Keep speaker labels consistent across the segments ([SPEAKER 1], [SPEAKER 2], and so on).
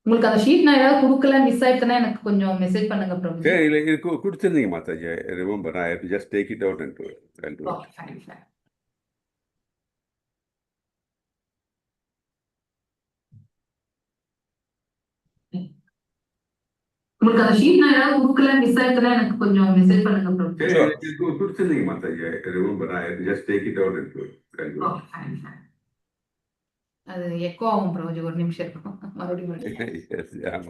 [SPEAKER 1] உங்களுக்கு அந்த ஷீட் நான் ஏதாவது குடுக்கல, மிஸ் ஆயிடுச்சுன்னா எனக்கு கொஞ்சம் மெசேஜ் பண்ணுங்க பிரபுஜி.
[SPEAKER 2] இல்ல இது குடுத்திருந்தீங்க Mataji. Remember I have to just take it out and do it. I'll do it.
[SPEAKER 1] Okay, fine fine. உங்களுக்கு அந்த ஷீட் நான் ஏதாவது குடுக்கல, மிஸ் ஆயிடுச்சுன்னா எனக்கு கொஞ்சம் மெசேஜ் பண்ணுங்க பிரபுஜி.
[SPEAKER 2] இல்ல இது குடுத்திருந்தீங்க Mataji. Remember I have to just take it out and do it. I'll do it.
[SPEAKER 1] Okay, fine fine. அது எக்கோ ஆகும் பிரபுஜி, ஒரு நிமிஷம் இருக்கும். மறுபடியும்
[SPEAKER 2] Yes, yeah.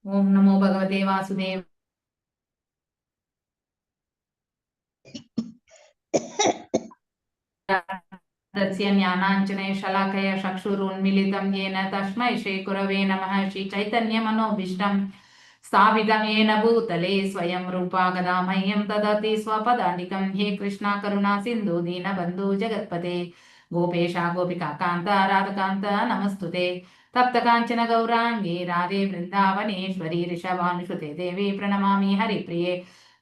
[SPEAKER 1] ஓம் நமோ பகவதே வாசுதேவ. तस्य ज्ञानाञ्जने शलाकया चक्षुरुन्मीलितं येन तस्मै श्रीगुरवे नमः. श्रीचैतन्यमनोभीष्टं स्थापितं येन भूतले स्वयं रूपा गदा मह्यं ददति स्वपदान्तिकं. हे कृष्णा करुणा सिन्धु दीनबन्धु जगत्पते गोपेशा गोपिका कान्त राधकान्त नमस्तुते. तप्त काञ्चन गौराङ्गी राधे वृन्दावनेश्वरी ऋषभानुसुते देवी प्रणमामि हरिप्रिये.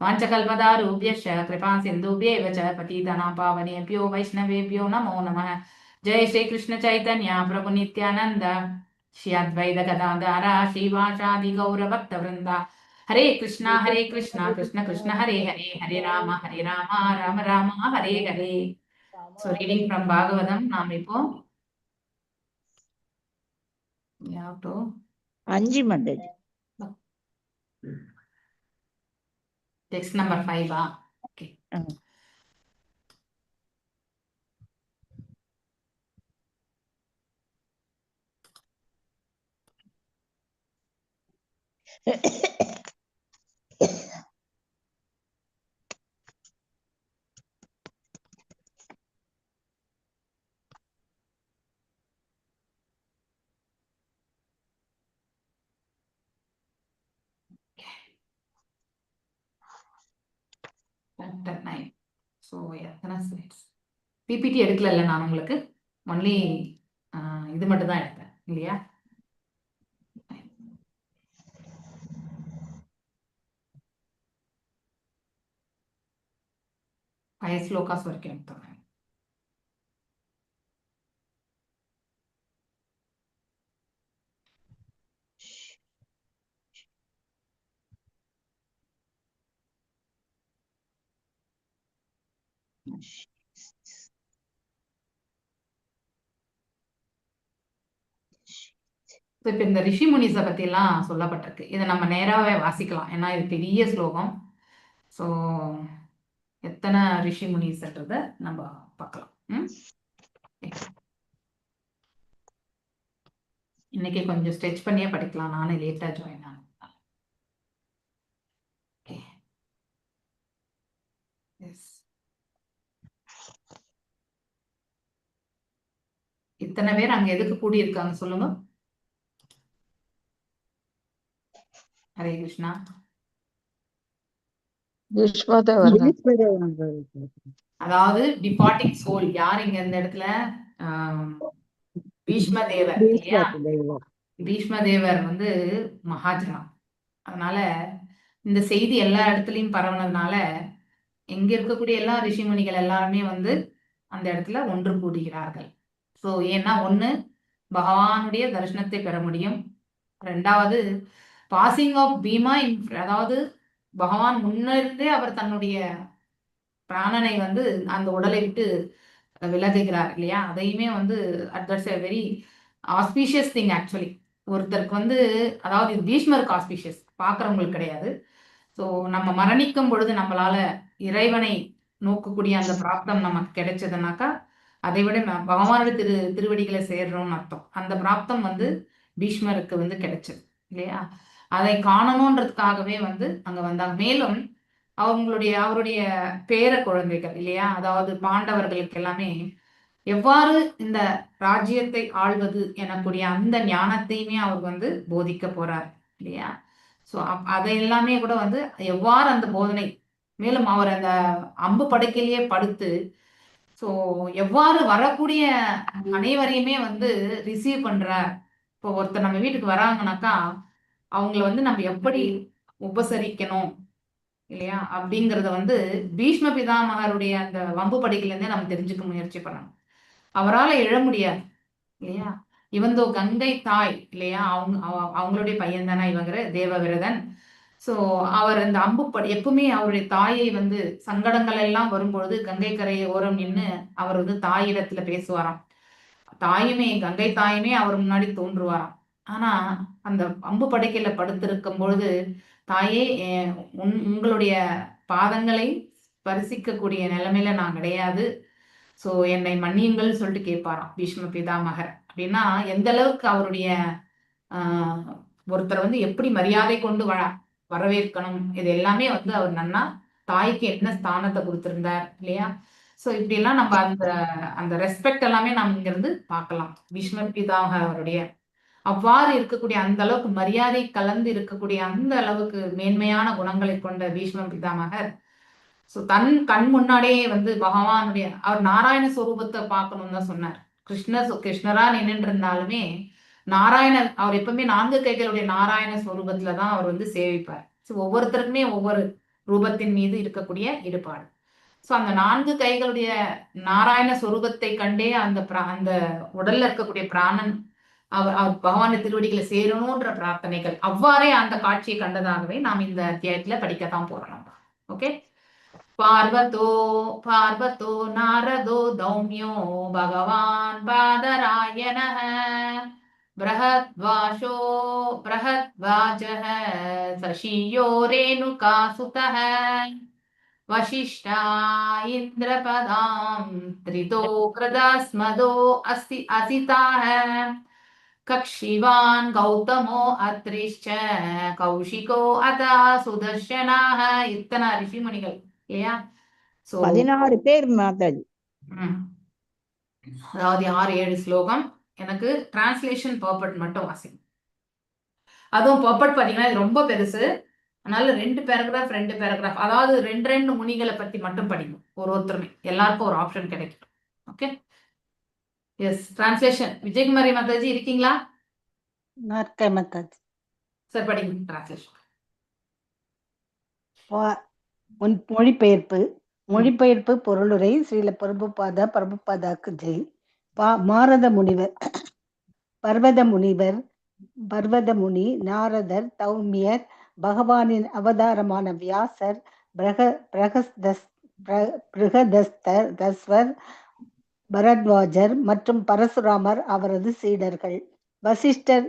[SPEAKER 1] वाञ्छकल्पदारुभ्यश्च कृपा सिन्धुभ्येव च पतितानां पावनेभ्यो वैष्णवेभ्यो नमो नमः. जय श्री कृष्ण चैतन्य प्रभु नित्यानंद श्री अद्वैत गदाधर श्रीवासादि गौर भक्त वृंदा. हरे कृष्णा कृष्ण कृष्ण हरे हरे, हरे Ram Ram Ram Hare Hare. So reading from Bhagavatam, நாம் இப்போ
[SPEAKER 3] அஞ்சு மண்டடி
[SPEAKER 1] text number 5. Okay. Chapter 9. So எத்தனை ஸ்லைட்ஸ் பிபிடி எடுக்கல நான் உங்களுக்கு, ஒன்லி இது மட்டும் தான் எடுத்தேன் இல்லையா? 5 ஸ்லோகாஸ் வரைக்கும் எடுத்தேன். இப்ப இந்த ரிஷி முனிஸை பத்தி எல்லாம் சொல்லப்பட்டிருக்கு. இதை நம்ம நேராவே வாசிக்கலாம், ஏன்னா இது பெரிய ஸ்லோகம். ஸோ எத்தனை ரிஷி முனிஸ்ன்றத நம்ம பார்க்கலாம். இன்னைக்கு கொஞ்சம் ஸ்ட்ரெச் பண்ணியே படிக்கலாம், நானே லேட்டா ஜாயின் ஆனேன். இத்தனை பேர் அங்க எதுக்கு கூடியிருக்காங்க சொல்லுங்க. ஹரே கிருஷ்ணா. அதாவது டிபார்ட்டிங் சோல் யார் இங்க இந்த இடத்துல? பீஷ்ம தேவர் இல்லையா? பீஷ்ம தேவர் வந்து மகாஜனா. அதனால இந்த செய்தி எல்லா இடத்துலயும் பரவுனதுனால எங்க இருக்கக்கூடிய எல்லா ரிஷிமுனிகள் எல்லாருமே வந்து அந்த இடத்துல ஒன்று கூடுகிறார்கள். ஸோ ஏன்னா ஒண்ணு பகவானுடைய தரிசனத்தை பெற முடியும், ரெண்டாவது பாசிங் ஆஃப் பீமா, அதாவது பகவான் முன்னிருந்தே அவர் தன்னுடைய பிராணனை வந்து அந்த உடலை விட்டு விலகுகிறார் இல்லையா? அதையுமே வந்து that's a very auspicious thing actually. ஒருத்தருக்கு வந்து, அதாவது இது பீஷ்மருக்கு ஆஸ்பீஷியஸ், பார்க்குறவங்களுக்கு கிடையாது. ஸோ நம்ம மரணிக்கும் பொழுது நம்மளால இறைவனை நோக்கக்கூடிய அந்த பிராப்தம் நமக்கு கிடைச்சதுனாக்கா அதை விட பகவானுடைய திருவடிகளை சேர்றோம்னு அர்த்தம். அந்த பிராப்தம் வந்து பீஷ்மருக்கு வந்து கிடைச்சது இல்லையா? அதை காணணுன்றதுக்காகவே வந்து அங்க வந்தாங்க. மேலும் அவருடைய பேர குழந்தைகள் இல்லையா, அதாவது பாண்டவர்களுக்கு எல்லாமே எவ்வாறு இந்த ராஜ்யத்தை ஆள்வது எனக்கூடிய அந்த ஞானத்தையுமே அவர் வந்து போதிக்க போறார் இல்லையா? ஸோ அதை எல்லாமே கூட வந்து எவ்வாறு அந்த போதனை, மேலும் அவர் அந்த அம்பு படுக்கையிலேயே படுத்து ஸோ எவ்வாறு வரக்கூடிய அனைவரையுமே வந்து ரிசீவ் பண்றார். இப்போ ஒருத்தர் நம்ம வீட்டுக்கு வராங்கனாக்கா அவங்கள வந்து நம்ம எப்படி உபசரிக்கணும் இல்லையா அப்படிங்கறத வந்து பீஷ்ம பிதாமகருடைய அந்த வம்பு படையில இருந்தே நம்ம தெரிஞ்சுக்க முயற்சி பண்ணணும். அவரால எழ முடியாது இல்லையா? இவந்தோ கங்கை தாய் இல்லையா, அவங்களுடைய பையன் தானே இவங்கிற தேவவிரதன். சோ அவர் அந்த அம்புப்படை எப்பவுமே அவருடைய தாயை வந்து சங்கடங்கள் எல்லாம் வரும்பொழுது கங்கை கரையை ஓரம் நின்று அவர் வந்து தாயிடத்துல பேசுவாராம். தாயுமே கங்கை தாயுமே அவர் முன்னாடி தோன்றுவாராம். ஆனா அந்த அம்பு படைக்கையில படுத்திருக்கும் பொழுது தாயே உங்களுடைய பாதங்களை ஸ்பரிசிக்கக்கூடிய நிலைமையில நான் கிடையாது, சோ என்னை மன்னியுங்கள் சொல்லிட்டு கேட்பாராம் பீஷ்ம பிதாமகர். அப்படின்னா எந்த அளவுக்கு அவருடைய ஒருத்தர் வந்து எப்படி மரியாதை கொண்டு வரவேற்கணும், இது எல்லாமே வந்து அவர் நன்னா தாய்க்கு என்ன ஸ்தானத்தை கொடுத்திருந்தார் இல்லையா? சோ இப்படி எல்லாம் நம்ம அந்த அந்த ரெஸ்பெக்ட் எல்லாமே நாம் இங்க இருந்து பார்க்கலாம். பீஷ்ம பிதாமகர் அவருடைய அவ்வாறு இருக்கக்கூடிய அந்த அளவுக்கு மரியாதை கலந்து இருக்கக்கூடிய அந்த அளவுக்கு மேன்மையான குணங்களை கொண்ட பீஷ்ம பிதாமகர் சோ தன் கண் முன்னாடியே வந்து பகவானுடைய அவர் நாராயண ஸ்வரூபத்தை பார்க்கணும்னு தான் சொன்னார். கிருஷ்ணரா நின்று இருந்தாலுமே நாராயண அவர் எப்பவுமே 4 கைகளுடைய நாராயண ஸ்வரூபத்துலதான் அவர் வந்து சேவிப்பார். ஒவ்வொருத்தருக்குமே ஒவ்வொரு ரூபத்தின் மீது இருக்கக்கூடிய ஈடுபாடு. சோ அந்த 4 கைகளுடைய நாராயண ஸ்வரூபத்தை கண்டே அந்த அந்த உடல்ல இருக்கக்கூடிய பிராணன் அவர் பகவான் திருவடிகளை சேரணும்ன்ற பிரார்த்தனைகள் அவ்வாறே அந்த காட்சியை கண்டதாகவே நாம் இந்த அத்தியாயத்துல படிக்கத்தான் போறோம். ஓகே. பார்வதோ நாரதோ தௌம்யோ பகவான் பாதராயணः बृहद्वाजः सशीयो रेणुकासुतः वसिष्ठा इन्द्रपदां त्रितो कृदास्मदो असिताः कक्षिवान् गौतमो अत्रिश्च कौशिको अता सुदर्शनाः. इतना ऋषिमुनिகள் இல்லையா? சோ
[SPEAKER 3] 16 பேர் மாதாஜி.
[SPEAKER 1] அதாவது 6-7 ஸ்லோகம். எனக்கு டிரான்ஸ்லேஷன் பர்பட் மட்டும் வாசிங்க. அதுவும் பர்பட் பாத்தீங்கன்னா இது ரொம்ப பெருசு, அதனால 2 பேராகிராஃப் அதாவது 2 முனிகளை பத்தி மட்டும் படிக்கும் ஒருத்தருமே, எல்லாருக்கும் ஒரு ஆப்ஷன் கிடைக்கும். Okay. Yes, translation Vijayakumari Mataji இருக்கீங்களா?
[SPEAKER 3] மாதாஜி
[SPEAKER 1] சார் படிங்க டிரான்ஸ்லேஷன்.
[SPEAKER 3] மொழிபெயர்ப்பு பொருளுரை. ஸ்ரீல பிரபுபாதாக்கு ஜெய். பர்வத முனி, நாரதர், தௌமியர், பகவானின் அவதாரமான வியாசர், பிருகதஸ்வர், பரத்வாஜர் மற்றும் பரசுராமர் அவரது சீடர்கள். வசிஷ்டர்,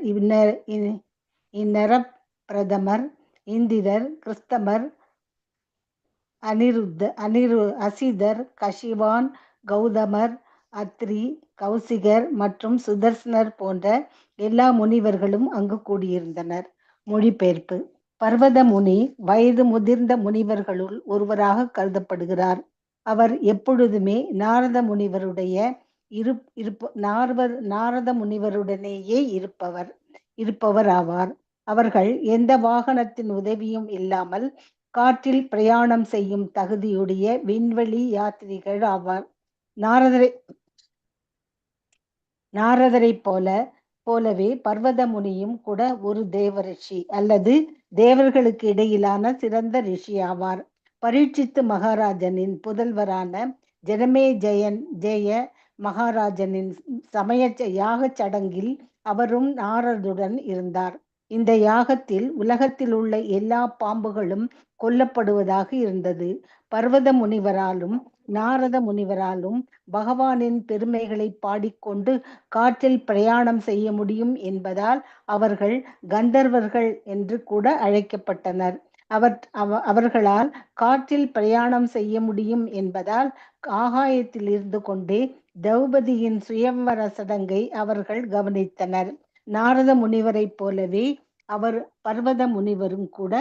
[SPEAKER 3] பிரதமர், இந்திரர், கிருஸ்தமர், அசிதர், கஷிவான், கௌதமர், அத்ரி, கௌசிகர் மற்றும் சுதர்சனர் போன்ற எல்லா முனிவர்களும் அங்கு கூடியிருந்தனர். மொழிபெயர்ப்பு. பர்வத முனி வயது முதிர்ந்த முனிவர்களுள் ஒருவராக கருதப்படுகிறார். அவர் எப்பொழுதுமே நாரத முனிவருடனேயே இருப்பவர் ஆவார். அவர்கள் எந்த வாகனத்தின் உதவியும் இல்லாமல் காற்றில் பிரயாணம் செய்யும் தகுதியுடைய விண்வெளி யாத்திரிகள் ஆவார். நாரதரை போலவே பர்வத முனியும் கூட ஒரு தேவரிஷி அல்லது தேவர்களுக்கு இடையிலான சிறந்த ரிஷி ஆவார். பரீட்சித்து மகாராஜனின் புதல்வரான ஜெய மகாராஜனின் யாகச் சடங்கில் அவரும் நாரதுடன் இருந்தார். இந்த யாகத்தில் உலகத்தில் உள்ள எல்லா பாம்புகளும் கொல்லப்படுவதாக இருந்தது. பர்வத முனிவராலும் நாரத முனிவராலும் பகவானின் பெருமைகளை பாடிக்கொண்டு காற்றில் பிரயாணம் செய்ய முடியும் என்பதால் அவர்கள் கந்தர்வர்கள் என்று கூட அழைக்கப்பட்டனர். அவர்களால் காற்றில் பிரயாணம் செய்ய முடியும் என்பதால் ஆகாயத்தில் இருந்து கொண்டே திரௌபதியின் சுயம்வர சடங்கை அவர்கள் கவனித்தனர். நாரத முனிவரை போலவே பர்வத முனிவரும் கூட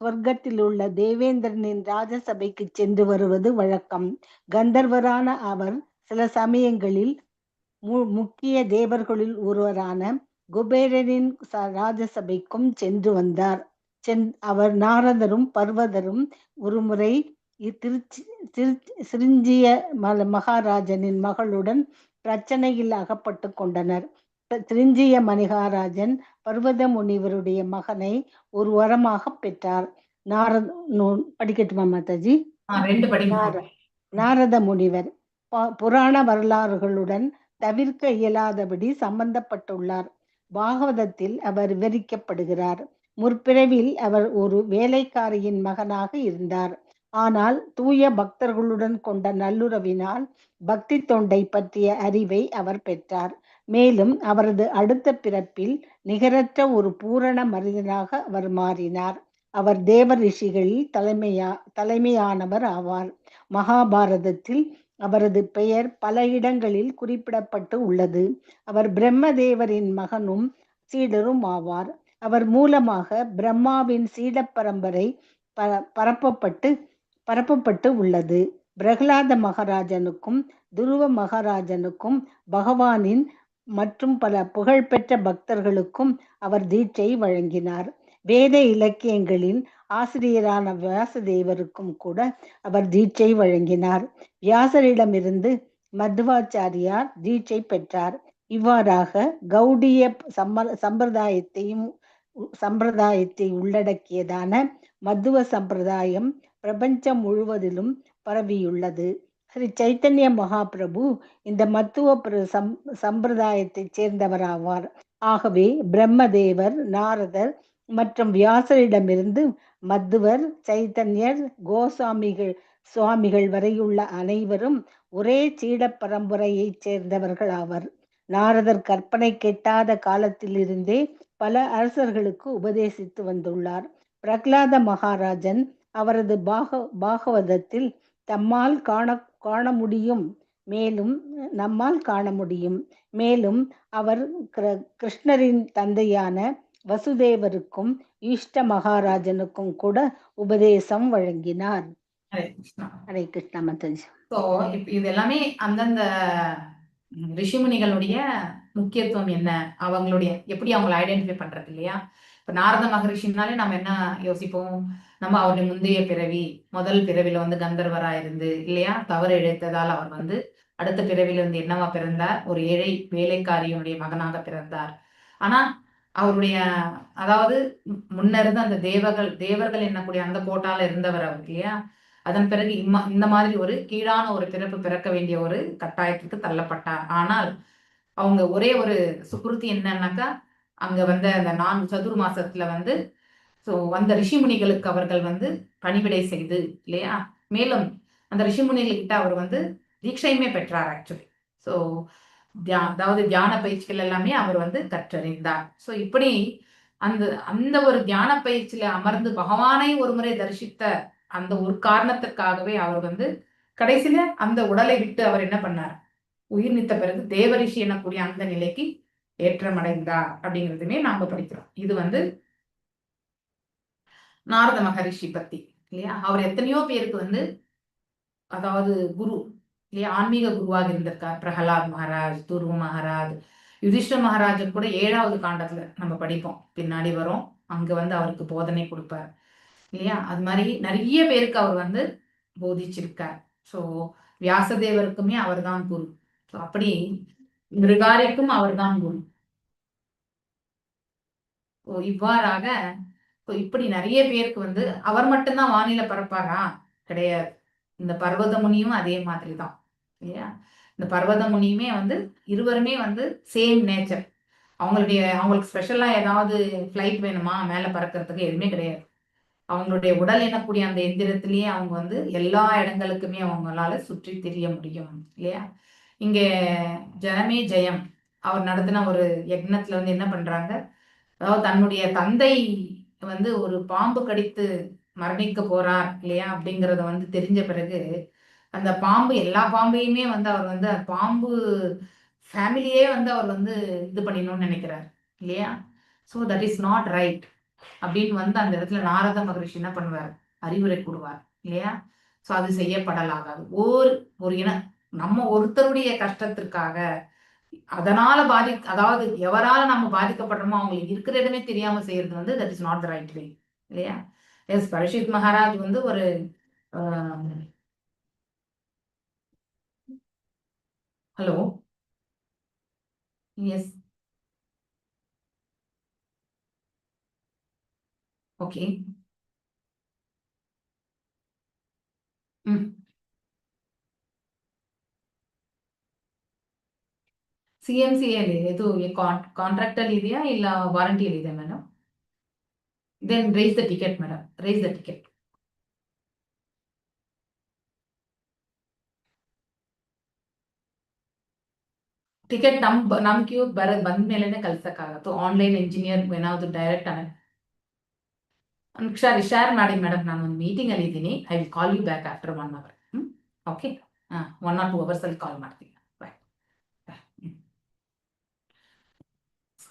[SPEAKER 3] சொர்க்கத்தில் உள்ள தேவேந்திரனின் ராஜசபைக்கு சென்று வருவது வழக்கம். கந்தர்வரான அவர் சில சமயங்களில் முக்கிய தேவர்களுள் ஒருவரான குபேரனின் ராஜசபைக்கும் சென்று வந்தார். அவர் நாரதரும் பர்வதரும் ஒருமுறை சிரிஞ்சிய மகாராஜனின் மகளுடன் பிரச்சனையில் அகப்பட்டு கொண்டனர். சிரிஞ்சிய மகாராஜன் பர்வத முனிவருடைய மகனை ஒரு வரமாக பெற்றார். படிக்கட்டுமா மாதாஜி? நாரத முனிவர் புராண வரலாறுகளுடன் தவிர்க்க இயலாதபடி சம்பந்தப்பட்டுள்ளார். பாகவதத்தில் அவர் விவரிக்கப்படுகிறார். முற்பிறவில் அவர் ஒரு வேலைக்காரியின் மகனாக இருந்தார். ஆனால் தூய பக்தர்களுடன் கொண்ட நல்லுறவினால் பக்தி தொண்டை பற்றிய அறிவை அவர் பெற்றார். மேலும் அவரது அடுத்த பிறப்பில் நிகரற்ற ஒரு பூரண மனிதனாக அவர் மாறினார். அவர் தேவ ரிஷிகளில் தலைமையானவர் ஆவார். மகாபாரதத்தில் அவரது பெயர் பல இடங்களில் குறிப்பிடப்பட்டு உள்ளது. அவர் பிரம்மதேவரின் மகனும் சீடரும் ஆவார். அவர் மூலமாக பிரம்மாவின் சீட பரம்பரை பரப்பப்பட்டு உள்ளது. பிரகலாத மகாராஜனுக்கும் துருவ மகாராஜனுக்கும் பகவானின் மற்றும் பல புகழ்பெற்ற பக்தர்களுக்கும் அவர் தீட்சை வழங்கினார். வேத இலக்கியங்களின் ஆசிரியரான வியாசதேவருக்கும் கூட அவர் தீட்சை வழங்கினார். வியாசரிடமிருந்து மத்வாச்சாரியார் தீட்சை பெற்றார். இவ்வாறாக கௌடிய சம்பிரதாயத்தை உள்ளடக்கியதான மத்துவ சம்பிரதாயம் பிரபஞ்சம் முழுவதிலும் பரவியுள்ளது. ஸ்ரீ சைத்தன்ய மகாபிரபு இந்த மத்துவ சம்பிரதாயத்தை சேர்ந்தவராவார். ஆகவே பிரம்மதேவர், நாரதர் மற்றும் வியாசரிடமிருந்து மத்துவர், சைத்தன்யர், சுவாமிகள் வரையுள்ள அனைவரும் ஒரே சீட பரம்பரையைச் சேர்ந்தவர்கள் ஆவர். நாரதர் கற்பனை கெட்டாத காலத்திலிருந்தே பல அரசர்களுக்கு உபதேசித்து வந்துள்ளார். பிரகலாத மகாராஜன் அவரது பாகவதத்தில் நம்மால் காண முடியும், மேலும் அவர் கிருஷ்ணரின் தந்தையான வசுதேவருக்கும் ஈஷ்ட மகாராஜனுக்கும் கூட உபதேசம் வழங்கினார். ஹரே கிருஷ்ணா மாதாஜி.
[SPEAKER 1] இது எல்லாமே அந்தந்த ரிஷிமுனிகளுடைய முக்கியத்துவம் என்ன, அவங்களுடைய எப்படி அவங்களை ஐடென்டிஃபை பண்றது இல்லையா? இப்ப நாரத மகரிஷினாலே நம்ம என்ன யோசிப்போம்? நம்ம அவருடைய முந்தைய பிறவி, முதல் பிறவில வந்து கந்தர்வரா இருந்து இல்லையா, தவறு இழைத்ததால் அவர் வந்து அடுத்த பிறவில இருந்து என்னவா பிறந்தார்? ஒரு ஏழை வேலைக்காரியினுடைய மகனாக பிறந்தார். ஆனா அவருடைய அதாவது முன்னிருந்து அந்த தேவர்கள் என்னக்கூடிய அந்த கோட்டால இருந்தவர் அவர் இல்லையா. அதன் பிறகு இந்த மாதிரி ஒரு கீழான ஒரு பிறப்பு பிறக்க வேண்டிய ஒரு கட்டாயத்துக்கு தள்ளப்பட்டார். ஆனால் அவங்க ஒரே ஒரு சுக்குருத்தி என்னன்னாக்கா, அங்க வந்த அந்த 4 சதுர் மாசத்துல வந்து வந்த ரிஷிமுனிகளுக்கு அவர்கள் வந்து பணிவிடை செய்து இல்லையா. மேலும் அந்த ரிஷிமுனிகிட்ட அவர் வந்து தீட்சையுமே பெற்றார் ஆக்சுவலி. ஸோ அதாவது தியான பயிற்சிகள் எல்லாமே அவர் வந்து கற்றறிந்தார். ஸோ இப்படி அந்த ஒரு தியான பயிற்சியில அமர்ந்து பகவானை ஒரு முறை தரிசித்த அந்த ஒரு காரணத்துக்காகவே அவர் வந்து கடைசியில அந்த உடலை விட்டு அவர் என்ன பண்ணார்? உயிர் நீத்த பிறகு தேவரிஷி எனக்கூடிய அந்த நிலைக்கு ஏற்றமடைந்தார் அப்படிங்கிறதுமே நாம படிக்கிறோம். இது வந்து நாரத மகரிஷி பத்தி இல்லையா. அவர் எத்தனையோ பேருக்கு வந்து அதாவது குரு இல்லையா, ஆன்மீக குருவாக இருந்திருக்கார். பிரகலாத் மகாராஜ், துருவ மகாராஜ், யுதிஷ்ட மகாராஜன் கூட 7வது காண்டத்துல நம்ம படிப்போம், பின்னாடி வரும். அங்க வந்து அவருக்கு போதனை கொடுப்பார் இல்லையா. அது மாதிரி நிறைய பேருக்கு அவர் வந்து போதிச்சிருக்கார். ஸோ வியாசதேவருக்குமே அவர் தான் குரு. ஸோ அப்படி மிருகாரிக்கும் அவர் தான் குரு. இவ்வாறாக இப்படி நிறைய பேருக்கு வந்து அவர் மட்டும்தான் வானிலை பரப்பாரா? கிடையாது. இந்த பர்வத முனியும் அதே மாதிரி தான் இல்லையா. இந்த பர்வத முனியுமே வந்து இருவருமே வந்து சேம் நேச்சர். அவங்களுக்கு ஸ்பெஷலா ஏதாவது ஃபிளைட் வேணுமா மேல பறக்கிறதுக்கு? எதுவுமே கிடையாது. அவங்களுடைய உடல் எனக்கூடிய அந்த எந்திரத்திலேயே அவங்க வந்து எல்லா இடங்களுக்குமே அவங்களால சுற்றி திரிய முடியும் இல்லையா. இங்கே ஜனமே ஜெயம் அவர் நடத்தின ஒரு யக்னத்துல வந்து என்ன பண்றாங்க, அதாவது தன்னுடைய தந்தை வந்து ஒரு பாம்பு கடித்து மரணிக்க போறார் இல்லையா அப்படிங்கறத வந்து தெரிஞ்ச பிறகு அந்த பாம்பு எல்லா பாம்பையுமே வந்து அவர் வந்து பாம்பு ஃபேமிலியே வந்து அவர் வந்து இது பண்ணிடணும்னு நினைக்கிறார் இல்லையா. So that is not right அப்படின்னு வந்து அந்த இடத்துல நாரத மகரிஷி என்ன பண்ணுவார்? அறிவுரை கூறுவார் இல்லையா. ஸோ அது செய்யப்படலாகாது. ஒரு நம்ம ஒருத்தருடைய கஷ்டத்திற்காக அதனால அதாவது எவரால நம்ம பாதிக்கப்படுறோமோ அவங்களுக்கு இருக்கிற இடமே தெரியாம செய்யறது வந்து that is not the right way இல்லையா? எஸ், பரீட்சித் மகாராஜ் வந்து ஒரு hello, yes, okay, hmm. CMCA ಇದು ಕಾಂಟ್ರಾಕ್ಟಲ್ಲಿ ಇದೆಯಾ ಇಲ್ಲ ವಾರಂಟಿಯಲ್ಲಿ ಇದೆ madam? Then raise the ticket madam, raise the ticket. Ticket ನಮ್ ಕ್ಯೂ ಬಂದ್ಮೇಲೆನೆ ಕಳ್ಸಕ್ಕಾಗತ್ತು. ಆನ್ಲೈನ್ ಇಂಜಿನಿಯರ್ ಏನಾದ್ರು ಡೈರೆಕ್ಟ್ ಸರಿ ಶೇರ್ ಮಾಡಿ ಮೇಡಮ್, ನಾನು ಒಂದು ಮೀಟಿಂಗ್ ಅಲ್ಲಿ ಇದ್ದೀನಿ. I will call you back after 1 hour. Okay, 1 or 2 hours ಅಲ್ಲಿ ಕಾಲ್ ಮಾಡ್ತೀನಿ. ಬಾಯ್.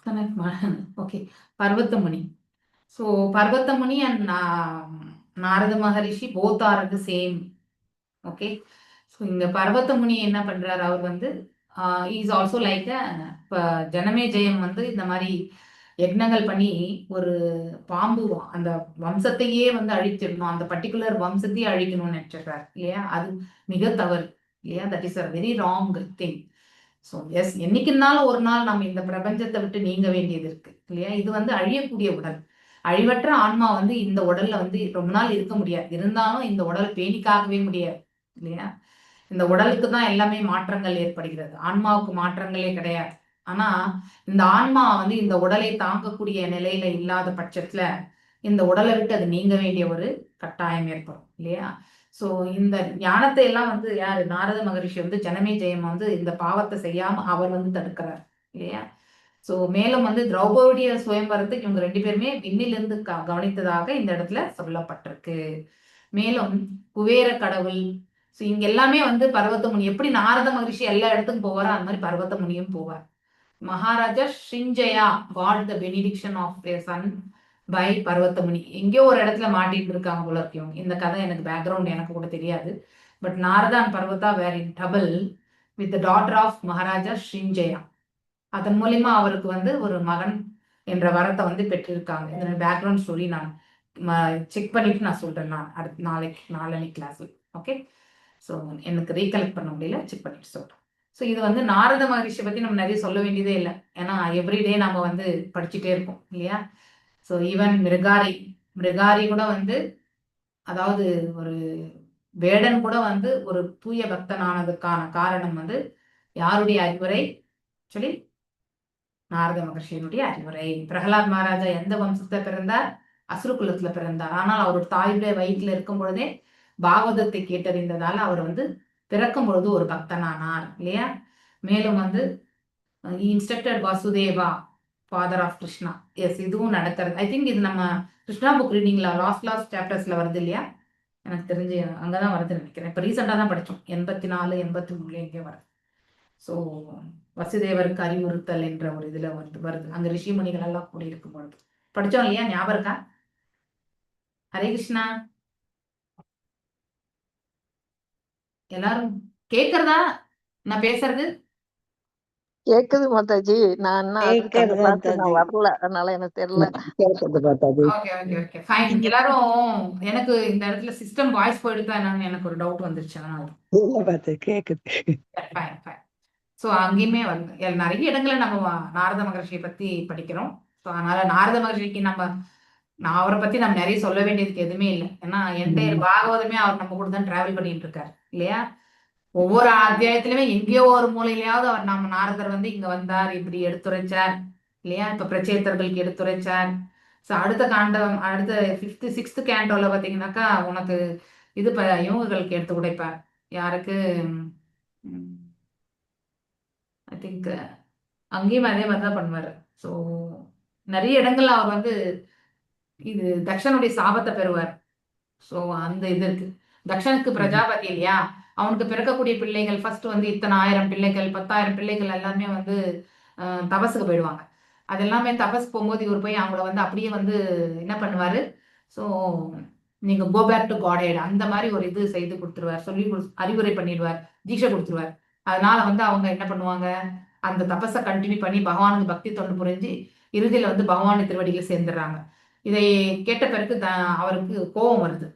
[SPEAKER 1] ಕನೆಕ್ಟ್ ಮಾಡೋಣ. Okay, Parvatamuni. So Parvatamuni and Narada Maharishi both are the same. Okay, so இந்த பர்வதமுனி என்ன பண்றாரு, அவர் வந்து இஸ் ஆல்சோ லைக் இப்போ ஜனமே ஜெயம் வந்து இந்த மாதிரி யக்னங்கள் பண்ணி ஒரு பாம்பு அந்த வம்சத்தையே வந்து அழிச்சிடணும், அந்த பர்டிகுலர் வம்சத்தையே அழிக்கணும்னு நினைச்சிடுறாரு இல்லையா? அது மிக தவறு இல்லையா? That is a very wrong thing. So yes, என்னைக்குனாலும் ஒரு நாள் நம்ம இந்த பிரபஞ்சத்தை விட்டு நீங்க வேண்டியது இருக்கு இல்லையா? இது வந்து அழியக்கூடிய உடல், அழிவற்ற ஆன்மா வந்து இந்த உடல்ல வந்து ரொம்ப நாள் இருக்க முடியாது. இருந்தாலும் இந்த உடலை பேணிக்காகவே முடியாது இல்லையா? இந்த உடலுக்கு தான் எல்லாமே மாற்றங்கள் ஏற்படுகிறது, ஆன்மாவுக்கு மாற்றங்களே கிடையாது. ஆனா இந்த ஆன்மா வந்து இந்த உடலை தாங்கக்கூடிய நிலையில இல்லாத பட்சத்துல இந்த உடலை விட்டு அது நீங்க வேண்டிய ஒரு கட்டாயம் ஏற்படும் இல்லையா? சோ இந்த ஞானத்தை எல்லாம் வந்து யாரு, நாரத மகரிஷி வந்து ஜனமே ஜெயம் வந்து இந்த பாவத்தை செய்யாம அவர் வந்து தடுக்கிறார் இல்லையா? சோ மேலும் வந்து திரௌபதிய சுயம்பரத்துக்கு இவங்க 2 பேருமே விண்ணிலிருந்து கவனித்ததாக இந்த இடத்துல சொல்லப்பட்டிருக்கு. மேலும் குபேர கடவுள், சோ இங்க எல்லாமே வந்து பர்வதமுனி, எப்படி நாரத மகரிஷி எல்லா இடத்துக்கும் போவாரோ அந்த மாதிரி பர்வதமுனியும் போவார். Maharaja Srinjaya got the benediction of their son by Parvatamuni. எங்கேயோ ஒரு இடத்துல மாட்டிட்டு இருக்காங்க போல இருக்கு. இந்த கதை எனக்கு பேக்ரவுண்ட் எனக்கு கூட தெரியாது. But Narada and Parvata were in double with the daughter of Maharaja Srinjaya. அதன் மூலியமா அவருக்கு வந்து ஒரு மகன் என்ற வரத்தை வந்து பெற்றிருக்காங்க. இந்த பேக்ரவுண்ட் ஸ்டோரி நான் செக் பண்ணிட்டு நான் சொல்றேன், நான் அடுத்த நாளைக்கு கிளாஸ்ல. ஓகே, ஸோ எனக்கு ரீகலெக்ட் பண்ண முடியல, செக் பண்ணிட்டு சொல்றேன். ஸோ இது வந்து நாரத மகரிஷி பத்தி நம்ம நிறைய சொல்ல வேண்டியதே இல்லை, ஏன்னா எவ்ரிடே நம்ம வந்து படிச்சுட்டே இருக்கோம் இல்லையா? ஸோ ஈவன் மிருகாரி கூட வந்து, அதாவது ஒரு வேடன் கூட வந்து ஒரு தூய பக்தனானதுக்கான காரணம் வந்து யாருடைய அறிவுரை? சொல்லி நாரத மகர்ஷியினுடைய அறிவுரை. பிரகலாத் மகாராஜா எந்த வம்சத்துல பிறந்தார்? அசுர குலத்துல பிறந்தார். ஆனால் அவரோட தாயுடைய வயிற்றுல இருக்கும் பொழுதே பாகவதத்தை கேட்டறிந்ததால அவர் வந்து பிறக்கும் பொழுது ஒரு பக்தனானார் இல்லையா? மேலும் வந்து instructed Vasudeva father of Krishna. Yes, இதுவும் நடக்கிறது. ஐ திங்க் இது நம்ம கிருஷ்ணா புக் ரீடிங்ல லாஸ்ட் சாப்டர்ஸ்ல வருது இல்லையா? எனக்கு தெரிஞ்சு அங்கதான் வருதுன்னு நினைக்கிறேன். இப்ப ரீசெண்டா தான் படிச்சோம், 84 83 எங்கே வருது. ஸோ வசுதேவருக்கு அறிவுறுத்தல் என்ற ஒரு இதுல வருது. அங்க ரிஷிமுனிகள் எல்லாம் கூடி இருக்கும் பொழுது படிச்சோம் இல்லையா? ஞாபகம் இருக்கா? ஹரே கிருஷ்ணா. எல்லாரும் கேக்குறதா நான் பேசுறது?
[SPEAKER 4] கேக்குது மாதாஜி. நான் என்ன அதுக்கு அந்த
[SPEAKER 3] கேக்குறது
[SPEAKER 4] கிளாஸ்க்கு நான்
[SPEAKER 3] மாதாஜி.
[SPEAKER 4] வரல, அதனால எனக்கு தெரியல.
[SPEAKER 3] கேக்குது Mataji.
[SPEAKER 1] Okay okay okay fine. எல்லாரும் எனக்கு இந்த இடத்துல சிஸ்டம் வாய்ஸ் போயிடுதா என்னன்னு எனக்கு ஒரு டவுட் வந்துருச்சு, அதனால
[SPEAKER 3] இல்ல மாதாஜி, கேக்குது.
[SPEAKER 1] Fine fine. ஸோ அங்கேயுமே வந்து நிறைய இடங்களை நம்ம நாரத மகர்ஷியை பத்தி படிக்கிறோம். ஸோ அதனால நாரத மகர்ஷிக்கு நான் அவரை பத்தி நம்ம நிறைய சொல்ல வேண்டியதுக்கு எதுவுமே இல்லை. ஏன்னா என்டையர் பாகவதமே அவர் நம்ம கூட தான் டிராவல் பண்ணிட்டு இருக்காரு இல்லையா? ஒவ்வொரு அத்தியாயத்திலுமே எங்கேயோ ஒரு மூலையிலயாவது அவர் நம்ம நாரதர் வந்து இங்க வந்தார், இப்படி எடுத்துரைச்சார் இல்லையா? இப்ப பிரச்சேத்தர்களுக்கு எடுத்துரைச்சார். ஸோ அடுத்த 5th 6th கேண்டோல பாத்தீங்கன்னாக்கா உனக்கு இது யோகர்களுக்கு எடுத்து உடைப்பார். யாருக்கு? ஐ திங்க் அங்கேயும் அதே மாதிரிதான் பண்ணுவாரு. ஸோ நிறைய இடங்கள்ல அவர் வந்து இது தக்ஷனுடைய சாபத்தை பெறுவார். ஸோ அந்த இது இருக்கு. தக்ஷனுக்கு பிரஜாபதி இல்லையா? அவனுக்கு பிறக்கக்கூடிய பிள்ளைகள் ஃபர்ஸ்ட் வந்து இத்தனை 1000 பிள்ளைகள் 10,000 பிள்ளைகள் எல்லாமே வந்து தபஸுக்கு போயிடுவாங்க. அது எல்லாமே தபஸ் போகும்போது இவர் போய் அவங்கள வந்து அப்படியே வந்து என்ன பண்ணுவாரு? ஸோ நீங்க கோ பேக் டு காட் அந்த மாதிரி ஒரு இது செய்து கொடுத்துருவார், அறிவுரை பண்ணிடுவார், தீட்சை கொடுத்துருவார். அதனால வந்து அவங்க என்ன பண்ணுவாங்க, அந்த தபஸை கண்டினியூ பண்ணி பகவானுக்கு பக்தி தொண்டு புரிஞ்சு இறுதியில வந்து பகவான் திருவடிகள் சேர்ந்துடுறாங்க. இதை கேட்ட பிறகு அவருக்கு கோபம் வருது.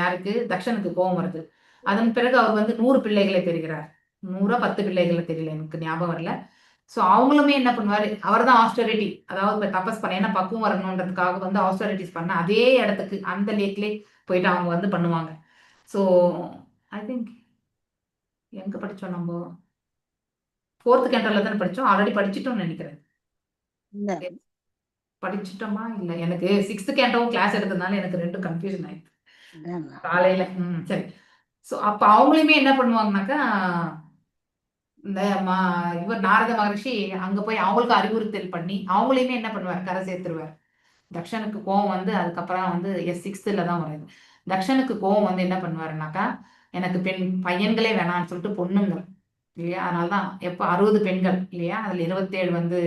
[SPEAKER 1] யாருக்கு? தக்ஷனுக்கு கோபம் வருது. அதன் பிறகு அவர் வந்து 100 பிள்ளைகளை பெறுகிறார். 100 10 பிள்ளைகளை தெரியல, எனக்கு ஞாபகம் வரல. ஸோ அவங்களுமே என்ன பண்ணுவாரு, அவர் தான் ஆஸ்டரிட்டி, அதாவது இப்ப தபஸ் பண்ண ஏன்னா பக்குவம் வரணுன்றதுக்காக வந்து ஆஸ்டரிட்டிஸ் பண்ண அதே இடத்துக்கு அந்த லேக்லேயே போயிட்டு அவங்க வந்து பண்ணுவாங்க. ஸோ ஐ திங்க் எங்க படிச்சோம் நம்ம 4th கேண்டர்ல தானே படிச்சோம், ஆல்ரெடி படிச்சிட்டோம்னு நினைக்கிறேன்.
[SPEAKER 3] இல்ல
[SPEAKER 1] படிச்சிட்டோமா இல்ல, எனக்கு 6th கேண்டரும் கிளாஸ் எடுத்ததுனால எனக்கு 2 கன்ஃபியூஷன் ஆயிடுச்சு
[SPEAKER 3] அதான்.
[SPEAKER 1] காலையில. சரி. ஸோ அப்ப அவங்களுமே என்ன பண்ணுவாங்கனாக்கா, இந்த இவர் நாரத மகரிஷி அங்க போய் அவங்களுக்கு அறிவுறுத்தல் பண்ணி அவங்களையுமே என்ன பண்ணுவார், கரை சேர்த்துருவார். தக்ஷனுக்கு கோவம் வந்து அதுக்கப்புறம் வந்து 6th தான் வருது. தக்ஷனுக்கு கோவம் வந்து என்ன பண்ணுவாருனாக்கா, எனக்கு பையன்களே வேணாம்னு சொல்லிட்டு பொண்ணுங்கள் இல்லையா, அதனாலதான் எப்போ 60 பெண்கள் இல்லையா, அதுல 27 வந்து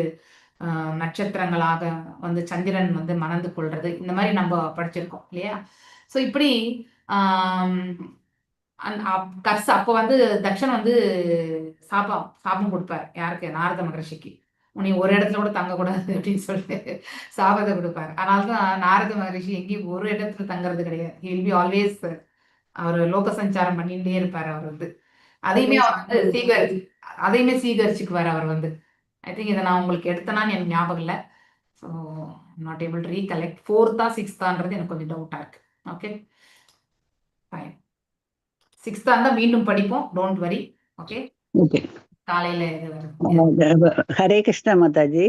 [SPEAKER 1] நட்சத்திரங்களாக வந்து சந்திரன் வந்து மணந்து கொள்றது, இந்த மாதிரி நம்ம படிச்சிருக்கோம் இல்லையா. ஸோ இப்படி அப்போ வந்து தக்ஷன் வந்து சாபம் கொடுப்பார். யாருக்கு? நாரத மகரிஷிக்கு. நீ ஒரு இடத்துல கூட தங்கக்கூடாது அப்படின்னு சொல்லிட்டு சாபத்தை கொடுப்பார். அதனால்தான் நாரத மகரிஷி எங்கேயும் ஒரு இடத்துல தங்குறது கிடையாது. ஹி வில் பி ஆல்வேஸ், அவர் லோக சஞ்சாரம் பண்ணிட்டே இருப்பார். அவர் வந்து அதையுமே அவர் வந்து சீகரிச்சுக்குவார் அவர் வந்து. ஐ திங்க் இதை நான் உங்களுக்கு எடுத்தனான்னு எனக்கு ஞாபகம் இல்லை. So not able to recollect. 4th 6th எனக்கு கொஞ்சம் டவுட்டா இருக்கு. Okay fine. 6th இருந்தா மீண்டும் படிப்போம், டோன்ட் வரி. Okay,
[SPEAKER 3] okay.
[SPEAKER 1] காலையில இது வரும்.
[SPEAKER 3] ஹரே கிருஷ்ணா மாதாஜி.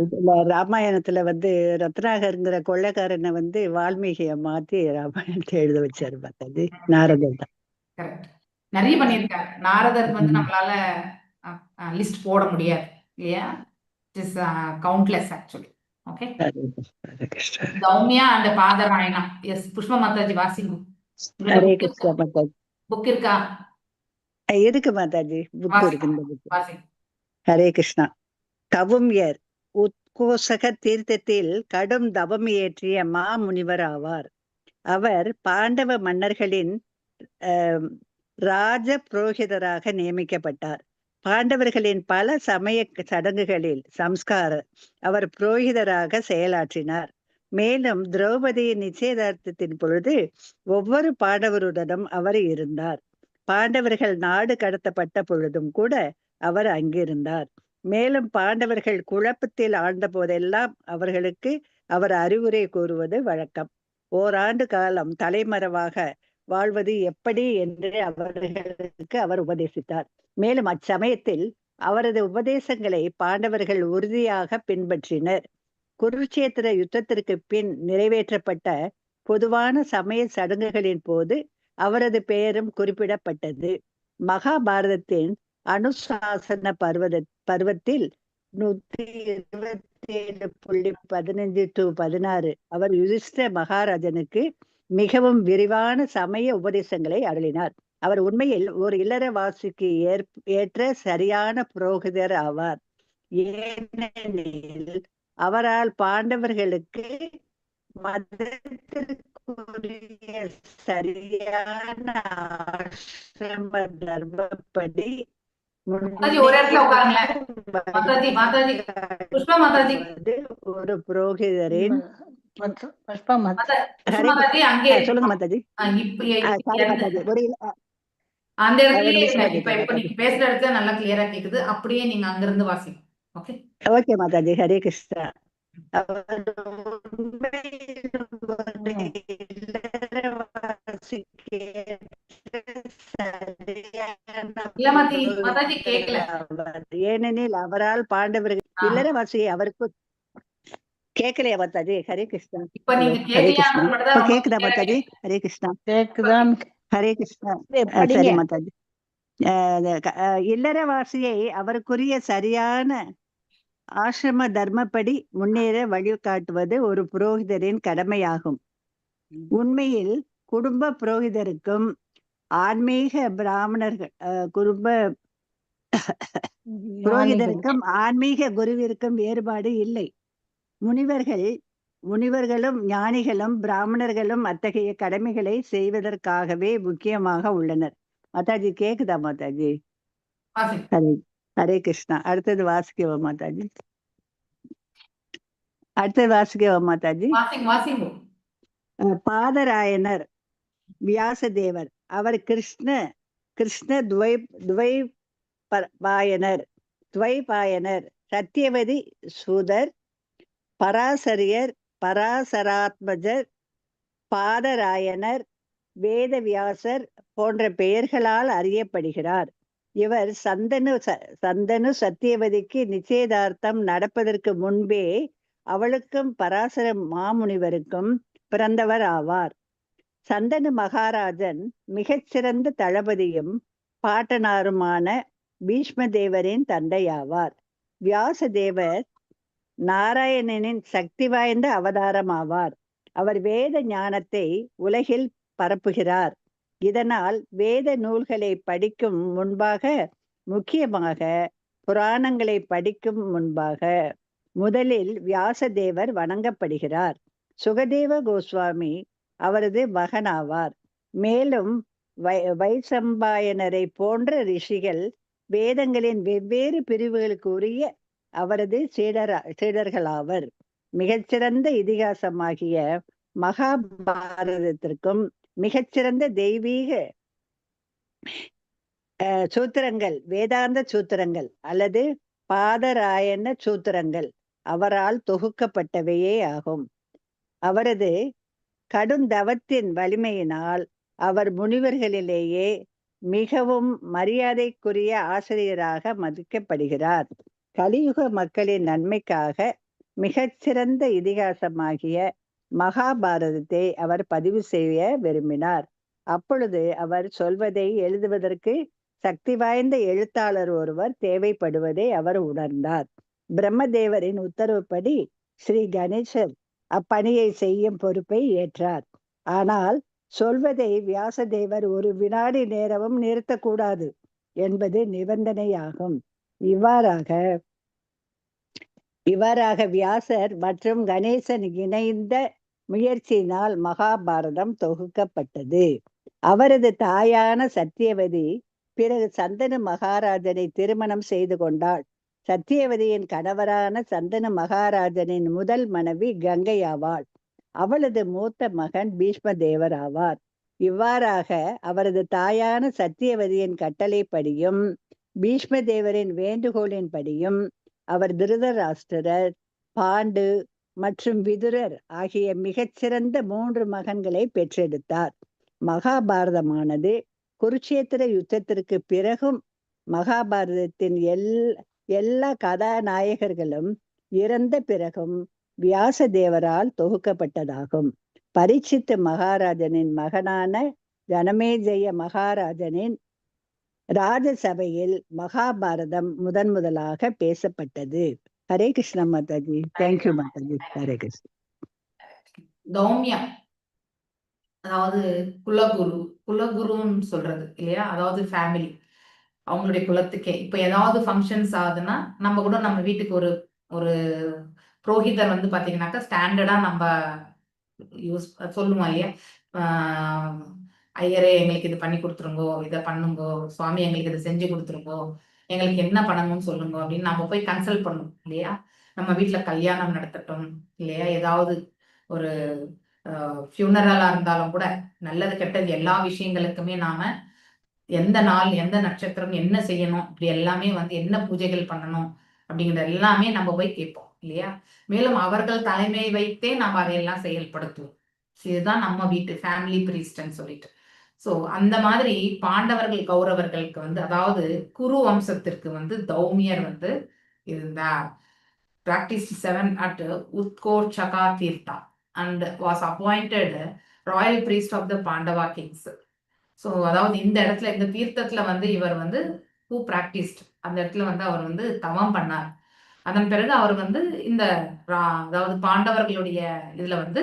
[SPEAKER 3] இதுல ராமாயணத்துல வந்து ரத்னாகர்ங்கிற கொள்ளைக்காரனை வந்து வால்மீகிய மாத்தி ராமாயணத்தை எழுத வச்சாரு மாதாஜி, நாரதர் தான்.
[SPEAKER 1] கரெக்ட். நிறைய பண்ணியிருக்காரு நாரதர் வந்து. நம்மளால லிஸ்ட் போட முடியாது இல்லையா, it's countless actually. Okay,
[SPEAKER 3] Hare Krishna.
[SPEAKER 1] Soumya and Badarayana. Yes Pushpa Mataji வாசிங்க.
[SPEAKER 3] ஹரே கிருஷ்ணா மாதாஜி.
[SPEAKER 1] புக் இருக்கா?
[SPEAKER 3] இருக்கு மாதாஜி, புக் இருக்கு. இந்த புக்.
[SPEAKER 1] வாசிங்க.
[SPEAKER 3] ஹரே கிருஷ்ணா. கவும்யர் உத்கோசக தீர்த்தத்தில் கடும் தவம் இயற்றிய மாமுனிவர் ஆவார். அவர் பாண்டவ மன்னர்களின் ராஜ புரோகிதராக நியமிக்கப்பட்டார். பாண்டவர்களின் பல சமய சடங்குகளில் அவர் புரோகிதராக செயலாற்றினார். மேலும் திரௌபதியின் நிச்சயதார்த்தத்தின் பொழுது ஒவ்வொரு பாண்டவருடனும் அவர் இருந்தார். பாண்டவர்கள் நாடு கடத்தப்பட்ட பொழுதும் கூட அவர் அங்கிருந்தார். மேலும் பாண்டவர்கள் குழப்பத்தில் ஆழ்ந்த போதெல்லாம் அவர்களுக்கு அவர் அறிவுரை கூறுவது வழக்கம். ஓராண்டு காலம் தலைமறைவாக வாழ்வது எப்படி என்று அவர்களுக்கு அவர் உபதேசித்தார். மேலும் அச்சமயத்தில் அவரது உபதேசங்களை பாண்டவர்கள் உறுதியாக பின்பற்றினர். குருட்சேத்திர யுத்தத்திற்கு பின் நிறைவேற்றப்பட்ட பொதுவான சமய சடங்குகளின் போது அவரது பெயரும் குறிப்பிடப்பட்டது. மகாபாரதத்தின் அனுசாசன பருவத்தில் 127.15-16 அவர் யுதிஷ்டிர மகாராஜனுக்கு மிகவும் விரிவான சமய உபதேசங்களை அருளினார். அவர் உண்மையில் ஒரு இல்லறவாசிக்கு ஏற்ற சரியான புரோகிதர் ஆவார். ஏனெனில் அவரால் பாண்டவர்களுக்கு மதத்திற்குரிய சரியான ஆசிரம தர்மப்படி ஒரு புரோகிதரின் சொல்லுங்க மாதாஜி. ஒரு
[SPEAKER 1] அந்த இடத்துல இப்ப நீங்க பேசுற இடத்துல நல்லா கிளியரா கேக்குது. அப்படியே நீங்க அங்கிருந்து வாசிங்க. Okay
[SPEAKER 3] okay Mataji. ஹரே கிருஷ்ணா. ஏனெனில் அவரால் பாண்டவர்கள் இல்லறவாசியை அவருக்கு கேட்கலையா மாதாஜி? ஹரே கிருஷ்ணா. ஹரே கிருஷ்ணா. கேக்குதா மாதாஜி? ஹரே கிருஷ்ணா.
[SPEAKER 4] கேக்குதான்.
[SPEAKER 3] ஹரே கிருஷ்ணா. சரி மாதாஜி. இல்லறவாசியை அவருக்குரிய சரியான ஆசிரம தர்மப்படி முன்னேற வழிகாட்டுவது ஒரு புரோகிதரின் கடமையாகும். உண்மையில் குடும்ப புரோகிதருக்கும் ஆன்மீக புரோகிதருக்கும் ஆன்மீக குருவிற்கும் வேறுபாடு இல்லை. முனிவர்கள் முனிவர்களும் ஞானிகளும் பிராமணர்களும் அத்தகைய கடமைகளை செய்வதற்காகவே முக்கியமாக உள்ளனர். மாதாஜி கேக்குதா மாதாஜி?
[SPEAKER 1] வாசிங்க
[SPEAKER 3] ஹரே ஹரே கிருஷ்ணா. அடுத்தது வாசிக்கவா மாதாஜி? அடுத்தது வாசிக்கவா மாதாஜி?
[SPEAKER 1] வாசிங்க வாசிங்க.
[SPEAKER 3] பாதராயணர் வியாசதேவர், அவர் கிருஷ்ண துவைபாயனர், சத்தியவதி சூதர், பராசராத்மஜர், பாதராயணர், வேதவியாசர் போன்ற பெயர்களால் அறியப்படுகிறார். இவர் சந்தனு சத்தியவதிக்கு நிச்சயதார்த்தம் நடப்பதற்கு முன்பே அவளுக்கும் பராசர மாமுனிவருக்கும் பிறந்தவர் ஆவார். சந்தனு மகாராஜன் மிகச்சிறந்த தளபதியும் பாட்டனாருமான பீஷ்மதேவரின் தந்தையாவார். வியாசதேவர் நாராயணனின் சக்தி வாய்ந்த அவதாரமாவார். அவர் வேத ஞானத்தை உலகில் பரப்புகிறார். இதனால் வேத நூல்களை படிக்கும் முன்பாக, முக்கியமாக புராணங்களை படிக்கும் முன்பாக முதலில் வியாசதேவர் வணங்கப்படுகிறார். சுகதேவ கோஸ்வாமி அவரது மகனாவார். மேலும் வைசம்பாயனரை போன்ற ரிஷிகள் வேதங்களின் வெவ்வேறு பிரிவுகளுக்கு உரிய அவரது சீடர்களாவர். மிகச்சிறந்த இதிகாசமாகிய மகாபாரதத்திற்கும் மிகச்சிறந்த தெய்வீக சூத்திரங்கள், வேதாந்த சூத்திரங்கள் அல்லது பாதராயண சூத்திரங்கள் அவரால் தொகுக்கப்பட்டவையே ஆகும். அவரது கடுந்தவத்தின் வலிமையினால் அவர் முனிவர்களிலேயே மிகவும் மரியாதைக்குரிய ஆசிரியராக மதிக்கப்படுகிறார். கலியுக மக்களின் நன்மைக்காக மிகச்சிறந்த இதிகாசமாகிய மகாபாரதத்தை அவர் பதிவு செய்ய விரும்பினார். அப்பொழுது அவர் சொல்வதை எழுதுவதற்கு சக்தி வாய்ந்த எழுத்தாளர் ஒருவர் தேவைப்படுவதை அவர் உணர்ந்தார். பிரம்மதேவரின் உத்தரவுப்படி ஸ்ரீ கணேசர் அப்பணியை செய்யும் பொறுப்பை ஏற்றார். ஆனால் சொல்வதை வியாசதேவர் ஒரு வினாடி நேரமும் நிறுத்தக்கூடாது என்பது நிபந்தனையாகும். இவ்வாறாக வியாசர் மற்றும் கணேசன் இணைந்த முயற்சியினால் மகாபாரதம் தொகுக்கப்பட்டது. அவரது தாயான சத்தியவதி பிறகு சந்தனு மகாராஜனை திருமணம் செய்து கொண்டாள். சத்தியவதியின் கணவரான சந்தனு மகாராஜனின் முதல் மனைவி கங்கை ஆவாள். அவளது மூத்த மகன் பீஷ்மதேவர் ஆவார். இவ்வாறாக அவரது தாயான சத்தியவதியின் கட்டளைப்படியும் பீஷ்மதேவரின் வேண்டுகோளின்படியும் அவர் திருதராஷ்டிரர், பாண்டு மற்றும் விதுரர் ஆகிய மிகச்சிறந்த 3 மகன்களை பெற்றெடுத்தார். மகாபாரதமானது குருட்சேத்திர யுத்தத்திற்கு பிறகும் மகாபாரதத்தின் எல்லா கதாநாயகர்களும் இறந்த பிறகும் வியாசதேவரால் தொகுக்கப்பட்டதாகும். பரீட்சித்து மகாராஜனின் மகனான ஜனமேஜய மகாராஜனின் ராஜசபையில் மகாபாரதம் முதலாக பேசப்பட்டது. ஹரே கிருஷ்ண மாதாஜி. தேங்க்யூ மாதாஜி. ஹரே கிருஷ்ண.
[SPEAKER 1] தௌமியா, அதாவது குலகுருன்னு சொல்றது இல்லையா, அதாவது ஃபேமிலி, அவங்களுடைய குலத்துக்கே இப்ப ஏதாவது ஃபங்க்ஷன்ஸ் ஆகுதுன்னா நம்ம கூட நம்ம வீட்டுக்கு ஒரு ஒரு புரோஹிதர் வந்து பாத்தீங்கன்னாக்கா ஸ்டாண்டர்டா நம்ம யூஸ் சொல்லுவோம் இல்லையா, ஐயரே எங்களுக்கு இது பண்ணி கொடுத்துருங்கோ, இதை பண்ணுங்கோ, சுவாமி எங்களுக்கு இதை செஞ்சு கொடுத்துருங்கோ, எங்களுக்கு என்ன பண்ணணும்னு சொல்லுங்க அப்படின்னு நம்ம போய் கன்சல்ட் பண்ணுவோம் இல்லையா. நம்ம வீட்டுல கல்யாணம் நடத்தட்டும் இல்லையா, ஏதாவது ஒரு ஃபியூனரலா இருந்தாலும் கூட, நல்லது கெட்டது எல்லா விஷயங்களுக்குமே நாம எந்த நாள் எந்த நட்சத்திரம் என்ன செய்யணும் இப்படி எல்லாமே வந்து என்ன பூஜைகள் பண்ணணும் அப்படிங்கிறது எல்லாமே நம்ம போய் கேட்போம் இல்லையா. மேலும் அவர்கள் தலைமை வைத்தே நம்ம அதையெல்லாம் செயல்படுத்துவோம். இதுதான் நம்ம வீட்டு ஃபேமிலி பிரீஸ்ட்ன்னு சொல்லிட்டு. ஸோ அந்த மாதிரி பாண்டவர்கள் கௌரவர்களுக்கு வந்து, அதாவது குரு வம்சத்திற்கு வந்து தௌமியர் வந்து இருந்தார். practiced 7 at Utkochaka Tirtha and was appointed royal priest of the Pandava kings. So அதாவது இந்த இடத்துல இந்த தீர்த்தத்துல வந்து இவர் வந்து who practiced, அந்த இடத்துல வந்து அவர் வந்து தவம் பண்ணார். அதன் பிறகு அவர் வந்து இந்த அதாவது பாண்டவர்களுடைய இதுல வந்து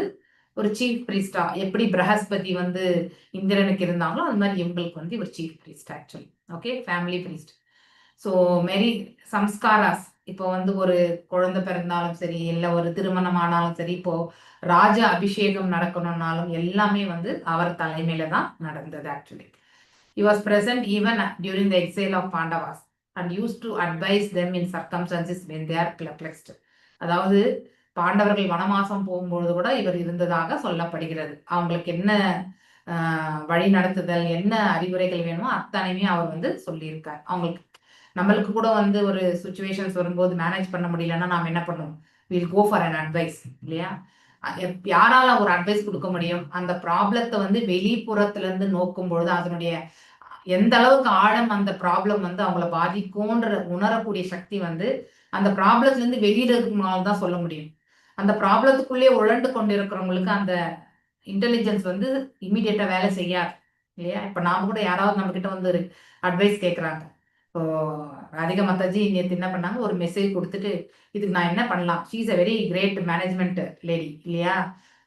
[SPEAKER 1] ஒரு சீஃப் பிரீஸ்டா, எப்படி பிரகஸ்பதி வந்து இந்திரனுக்கு இருந்தாங்களோ அது மாதிரி இவங்களுக்கு வந்து இவர் chief priest actually. Okay, family priest. So மெரி சம்ஸ்காராஸ் இப்போ வந்து ஒரு குழந்தை பிறந்தாலும் சரி, இல்ல ஒரு திருமணம் ஆனாலும் சரி, இப்போ ராஜ அபிஷேகம் நடக்கணும்னாலும் எல்லாமே வந்து அவர் தலைமையில தான் நடந்தது actually. He was present even during the exile of Pandavas and used to advise them in circumstances when they are perplexed. அதாவது பாண்டவர்கள் வனவாசம் போகும்பொழுது கூட இவர் இருந்ததாக சொல்லப்படுகிறது. அவங்களுக்கு என்ன வழி நடத்துதல், என்ன அறிவுரைகள் வேணுமோ அத்தனையுமே அவர் வந்து சொல்லியிருக்கார். அவங்களுக்கு நம்மளுக்கு கூட வந்து ஒரு சுச்சுவேஷன்ஸ் வரும்போது மேனேஜ் பண்ண முடியலன்னா நாம் என்ன பண்ணுவோம்? Will go for an advice இல்லையா? யாரால ஒரு அட்வைஸ் கொடுக்க முடியும்? அந்த ப்ராப்ளத்தை வந்து வெளிப்புறத்துல இருந்து நோக்கும் பொழுது அதனுடைய எந்த அளவுக்கு ஆழம் அந்த ப்ராப்ளம் வந்து அவங்கள பாதிக்கும்ன்ற உணரக்கூடிய சக்தி வந்து அந்த ப்ராப்ளத்துல இருந்து வெளியில இருக்கனால தான் சொல்ல முடியும். அந்த ப்ராப்ளத்துக்குள்ளே உழண்டு கொண்டு இருக்கிறவங்களுக்கு அந்த இன்டெலிஜென்ஸ் வந்து இமீடியட்டா வேலை செய்யாது இல்லையா? இப்ப நாம கூட யாராவது நம்ம கிட்ட வந்து ஒரு அட்வைஸ் கேட்கறாங்க. இப்போ ராதிகா மாதாஜி நேற்று என்ன பண்ணாங்க, ஒரு மெசேஜ் கொடுத்துட்டு இதுக்கு நான் என்ன பண்ணலாம், she is a very great management lady இல்லையா?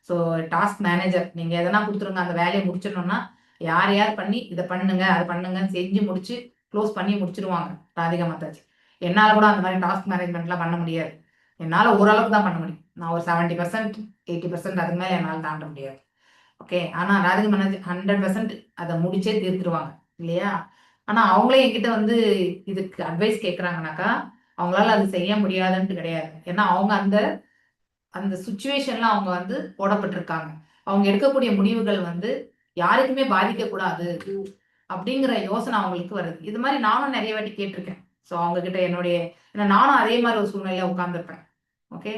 [SPEAKER 1] ஸோ டாஸ்க் மேனேஜர், நீங்க எதனா கொடுத்துருங்க, அந்த வேலையை முடிச்சிடணும்னா யார் யார் பண்ணி இதை பண்ணுங்க அதை பண்ணுங்க செஞ்சு முடிச்சு க்ளோஸ் பண்ணி முடிச்சிருவாங்க ராதிகா மாதாஜி. என்னால கூட அந்த மாதிரி டாஸ்க் மேனேஜ்மெண்ட்லாம் பண்ண முடியாது. என்னால ஓரளவுக்கு தான் பண்ண முடியும். நான் ஒரு 70% 80% அதுக்கு மேல என்னால் தாண்ட முடியாது. ஓகே, ஆனா ராதிகா மாதாஜி 100% அதை முடிச்சே தீர்த்துருவாங்க இல்லையா? ஆனா அவங்களே என்கிட்ட வந்து இதுக்கு அட்வைஸ் கேட்கறாங்கனாக்கா அவங்களால அது செய்ய முடியாதுன்ட்டு கிடையாது. ஏன்னா அவங்க அந்த அந்த சுச்சுவேஷன்ல அவங்க வந்து போடப்பட்டிருக்காங்க. அவங்க எடுக்கக்கூடிய முடிவுகள் வந்து யாருக்குமே பாதிக்கக்கூடாது அப்படிங்கிற யோசனை அவங்களுக்கு வருது. இது மாதிரி நானும் நிறைய வாட்டி கேட்டிருக்கேன். ஸோ அவங்க கிட்ட ஏன்னா நானும் அதே மாதிரி ஒரு சூழ்நிலையில உட்கார்ந்துருப்பேன். ஓகே,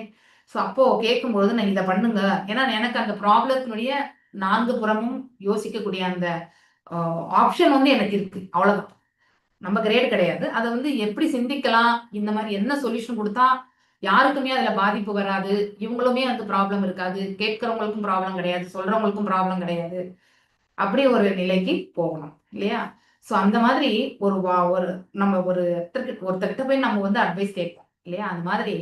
[SPEAKER 1] ஸோ அப்போ கேட்கும்பொழுது நான் இதை பண்ணுங்க, ஏன்னா எனக்கு அந்த ப்ராப்ளத்தினுடைய 4 புறமும் யோசிக்கக்கூடிய அந்த ஆப்ஷன் வந்து எனக்கு இருக்கு. அவ்வளவுதான். நம்ம கிரேட் கிடையாது. அதை வந்து எப்படி சிந்திக்கலாம், இந்த மாதிரி என்ன சொல்யூஷன் கொடுத்தா யாருக்குமே அதுல பாதிப்பு வராது, இவங்களுமே வந்து ப்ராப்ளம் இருக்காது, கேட்கறவங்களுக்கும் ப்ராப்ளம் கிடையாது, சொல்றவங்களுக்கும் ப்ராப்ளம் கிடையாது, அப்படி ஒரு நிலைக்கு போகணும் இல்லையா? ஸோ அந்த மாதிரி ஒரு நம்ம ஒருத்தர்கிட்ட போய் நம்ம வந்து அட்வைஸ் கேட்போம் இல்லையா? அந்த மாதிரி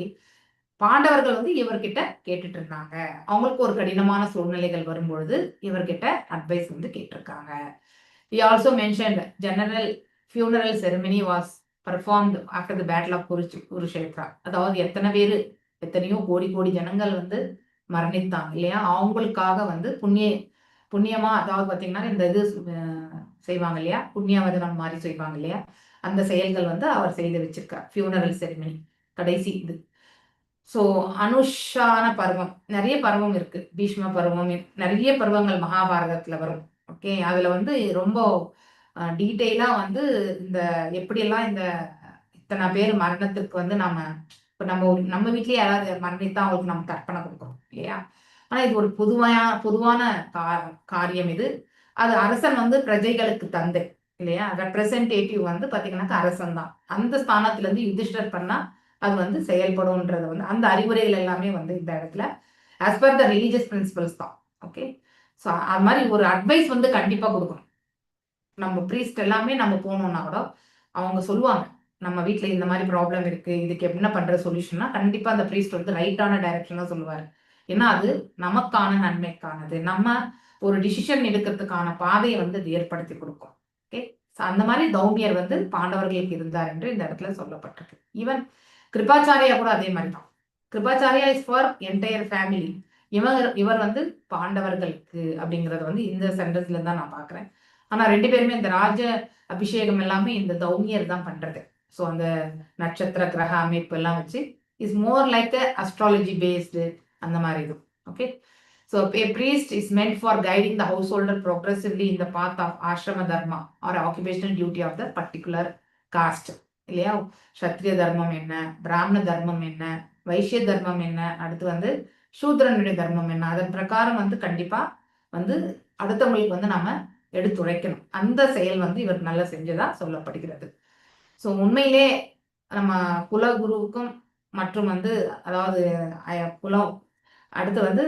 [SPEAKER 1] பாண்டவர்கள் வந்து இவர்கிட்ட கேட்டுட்டு இருந்தாங்க. அவங்களுக்கு ஒரு கடினமான சூழ்நிலைகள் வரும்பொழுது இவர்கிட்ட அட்வைஸ் வந்து கேட்டிருக்காங்க. He also mentioned general funeral ceremony was performed after the battle of Kurukshetra. அதாவது எத்தனையோ கோடி கோடி ஜனங்கள் வந்து மரணித்தாங்க இல்லையா? அவங்களுக்காக வந்து புண்ணியமா, அதாவது பாத்தீங்கன்னா இந்த இது செய்வாங்க இல்லையா, புண்ணியவதனம் மாதிரி செய்வாங்க இல்லையா, அந்த செயல்கள் வந்து அவர் செய்து வச்சிருக்கார். ஃபியூனரல் செரிமனி கடைசி இது. ஸோ அனுஷான பருவம், நிறைய பருவம் இருக்கு. பீஷ்ம பருவம், நிறைய பருவங்கள் மகாபாரதத்துல வரும். ஓகே, அதுல வந்து ரொம்ப டீட்டெயிலா வந்து இந்த எப்படியெல்லாம் இந்த இத்தனை பேர் மரணத்திற்கு வந்து இப்போ நம்ம வீட்லயே யாராவது மரணித்தா அவங்களுக்கு நம்ம தர்ப்பணம் கொடுக்கணும் இல்லையா? ஆனா இது ஒரு பொதுவான காரியம் இது. அது அரசன் வந்து பிரஜைகளுக்கு தந்தை இல்லையா? ரெப்ரசன்டேட்டிவ் வந்து பாத்தீங்கன்னாக்கா அரசன் தான். அந்த ஸ்தானத்துல இருந்து யுதிஷ்டர் பண்ணா அது வந்து செயல்படும்ன்றது வந்து அந்த அறிவுரைகள் எல்லாமே வந்து இந்த இடத்துல as per the religious principles தான். ஓகே, ஸோ அது மாதிரி ஒரு அட்வைஸ் வந்து கண்டிப்பா கொடுக்கணும். நம்ம ப்ரீஸ்ட் எல்லாமே நம்ம போனோம்னா கூட அவங்க சொல்லுவாங்க, நம்ம வீட்டுல இந்த மாதிரி ப்ராப்ளம் இருக்கு, இதுக்கு என்ன பண்ற சொல்யூஷன்னா கண்டிப்பா அந்த ப்ரீஸ்ட் வந்து ரைட்டான டைரக்ஷன் தான் சொல்லுவாரு. ஏன்னா அது நமக்கான நன்மைக்கானது, நம்ம ஒரு டிசிஷன் எடுக்கிறதுக்கான பாதையை வந்து அது ஏற்படுத்தி கொடுக்கும். ஓகே, அந்த மாதிரி தௌமியர் வந்து பாண்டவர்களுக்கு இருந்தார் என்று இந்த இடத்துல சொல்லப்பட்டிருக்கு. ஈவன் கிருபாச்சாரியா கூட அதே மாதிரி தான். கிருபாச்சாரியா இஸ் ஃபார் என்டையர் ஃபேமிலி. இவர் வந்து பாண்டவர்களுக்கு அப்படிங்கறத வந்து இந்த சென்டென்ஸ்ல தான் நான் பாக்குறேன். ஆனா 2 பேருமே இந்த ராஜ அபிஷேகம் எல்லாமே இந்த தௌமியர் தான் பண்றது. ஸோ அந்த நட்சத்திர கிரக அமைப்பு எல்லாம் வச்சு is more like astrology based அந்த மாதிரி இது. Okay, so a priest is meant for guiding the householder progressively in the path of ashrama dharma or occupational duty of the particular caste இல்லையா? சத்திரிய தர்மம் என்ன, பிராமண தர்மம் என்ன, வைசிய தர்மம் என்ன, அடுத்து வந்து சூத்ரனுடைய தர்மம் என்ன, அதன் பிரகாரம் வந்து கண்டிப்பா வந்து அடுத்தவங்களுக்கு வந்து நம்ம எடுத்துரைக்கணும். அந்த செயல் வந்து இவர் நல்லா செஞ்சதா சொல்லப்படுகிறது. ஸோ உண்மையிலே நம்ம குலகுருவுக்கும் மற்றும் வந்து அதாவது குலம் அடுத்து வந்து